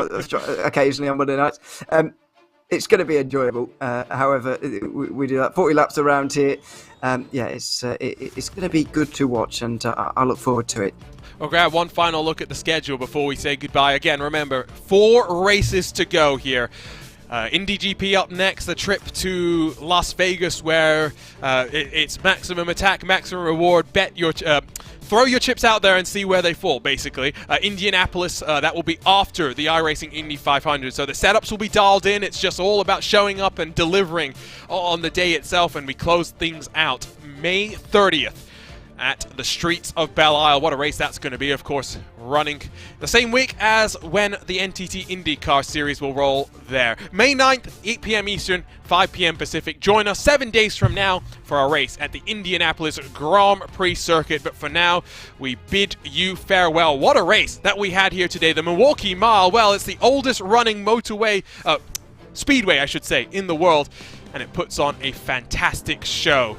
occasionally on Monday nights, it's going to be enjoyable. However, we do that 40 laps around here. It's going to be good to watch, and I look forward to it. We'll grab one final look at the schedule before we say goodbye. Again, remember, 4 races to go here. Indy GP up next, the trip to Las Vegas where it's maximum attack, maximum reward, throw your chips out there and see where they fall, basically. Indianapolis, that will be after the iRacing Indy 500. So the setups will be dialed in. It's just all about showing up and delivering on the day itself. And we close things out May 30th. At the streets of Belle Isle. What a race that's going to be, of course, running the same week as when the NTT IndyCar Series will roll there. May 9th, 8 p.m. Eastern, 5 p.m. Pacific. Join us 7 days from now for our race at the Indianapolis Grand Prix circuit. But for now, we bid you farewell. What a race that we had here today. The Milwaukee Mile, well, it's the oldest running speedway, I should say, in the world. And it puts on a fantastic show.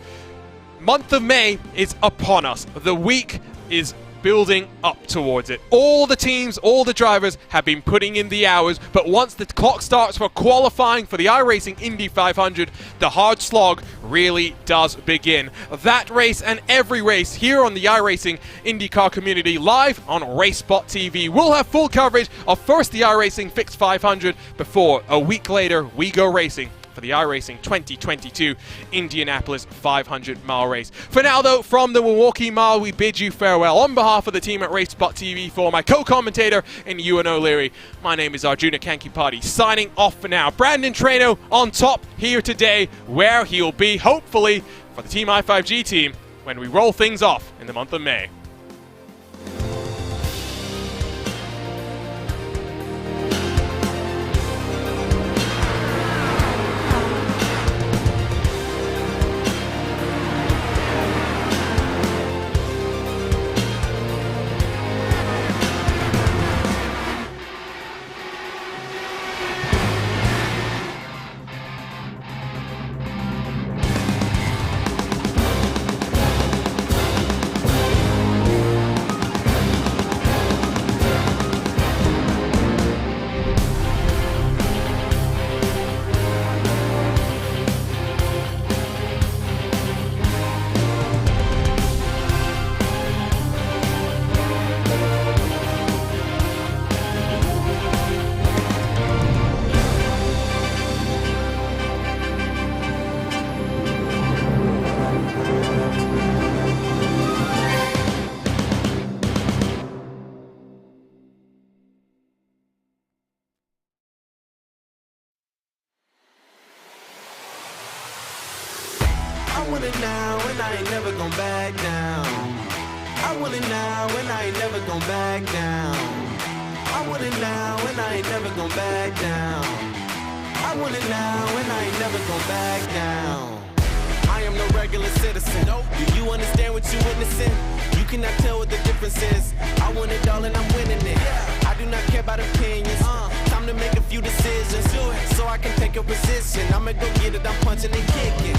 Month of May is upon us. The week is building up towards it. All the teams, all the drivers have been putting in the hours, but once the clock starts for qualifying for the iRacing Indy 500, the hard slog really does begin. That race and every race here on the iRacing IndyCar community live on RaceSpotTV. We'll have full coverage of first the iRacing Fixed 500 before a week later we go racing for the iRacing 2022 Indianapolis 500-mile race. For now, though, from the Milwaukee Mile, we bid you farewell. On behalf of the team at RaceSpotTV, for my co-commentator and Ewan O'Leary, my name is Arjuna Kankipati, signing off for now. Brandon Treno on top here today, where he'll be, hopefully, for the Team I5G team when we roll things off in the month of May. I want it now and I ain't never gon' back down. I want it now and I ain't never gon' back down. I want it now and I ain't never gon' back down. I want it now and I ain't never gon' back down. I am no regular citizen. Do you understand what you witnessing? You cannot tell what the difference is. I want it all and I'm winning it. I do not care about opinions. Time to make a few decisions so I can take a position. I'ma go get it, I'm punching and kicking.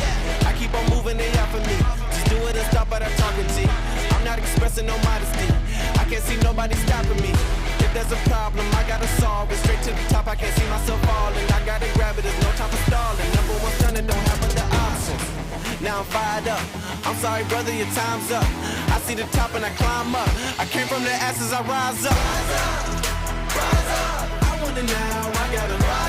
I keep on moving, they out for me. Just do it and stop without talking to you. I'm not expressing no modesty. I can't see nobody stopping me. If there's a problem, I gotta solve it. Straight to the top, I can't see myself falling. I gotta grab it, there's no time for stalling. Number one stunner, don't have other options. Now I'm fired up. I'm sorry, brother, your time's up. I see the top and I climb up. I came from the ashes, I rise up. Rise up, rise up. I want it now, I gotta rise up.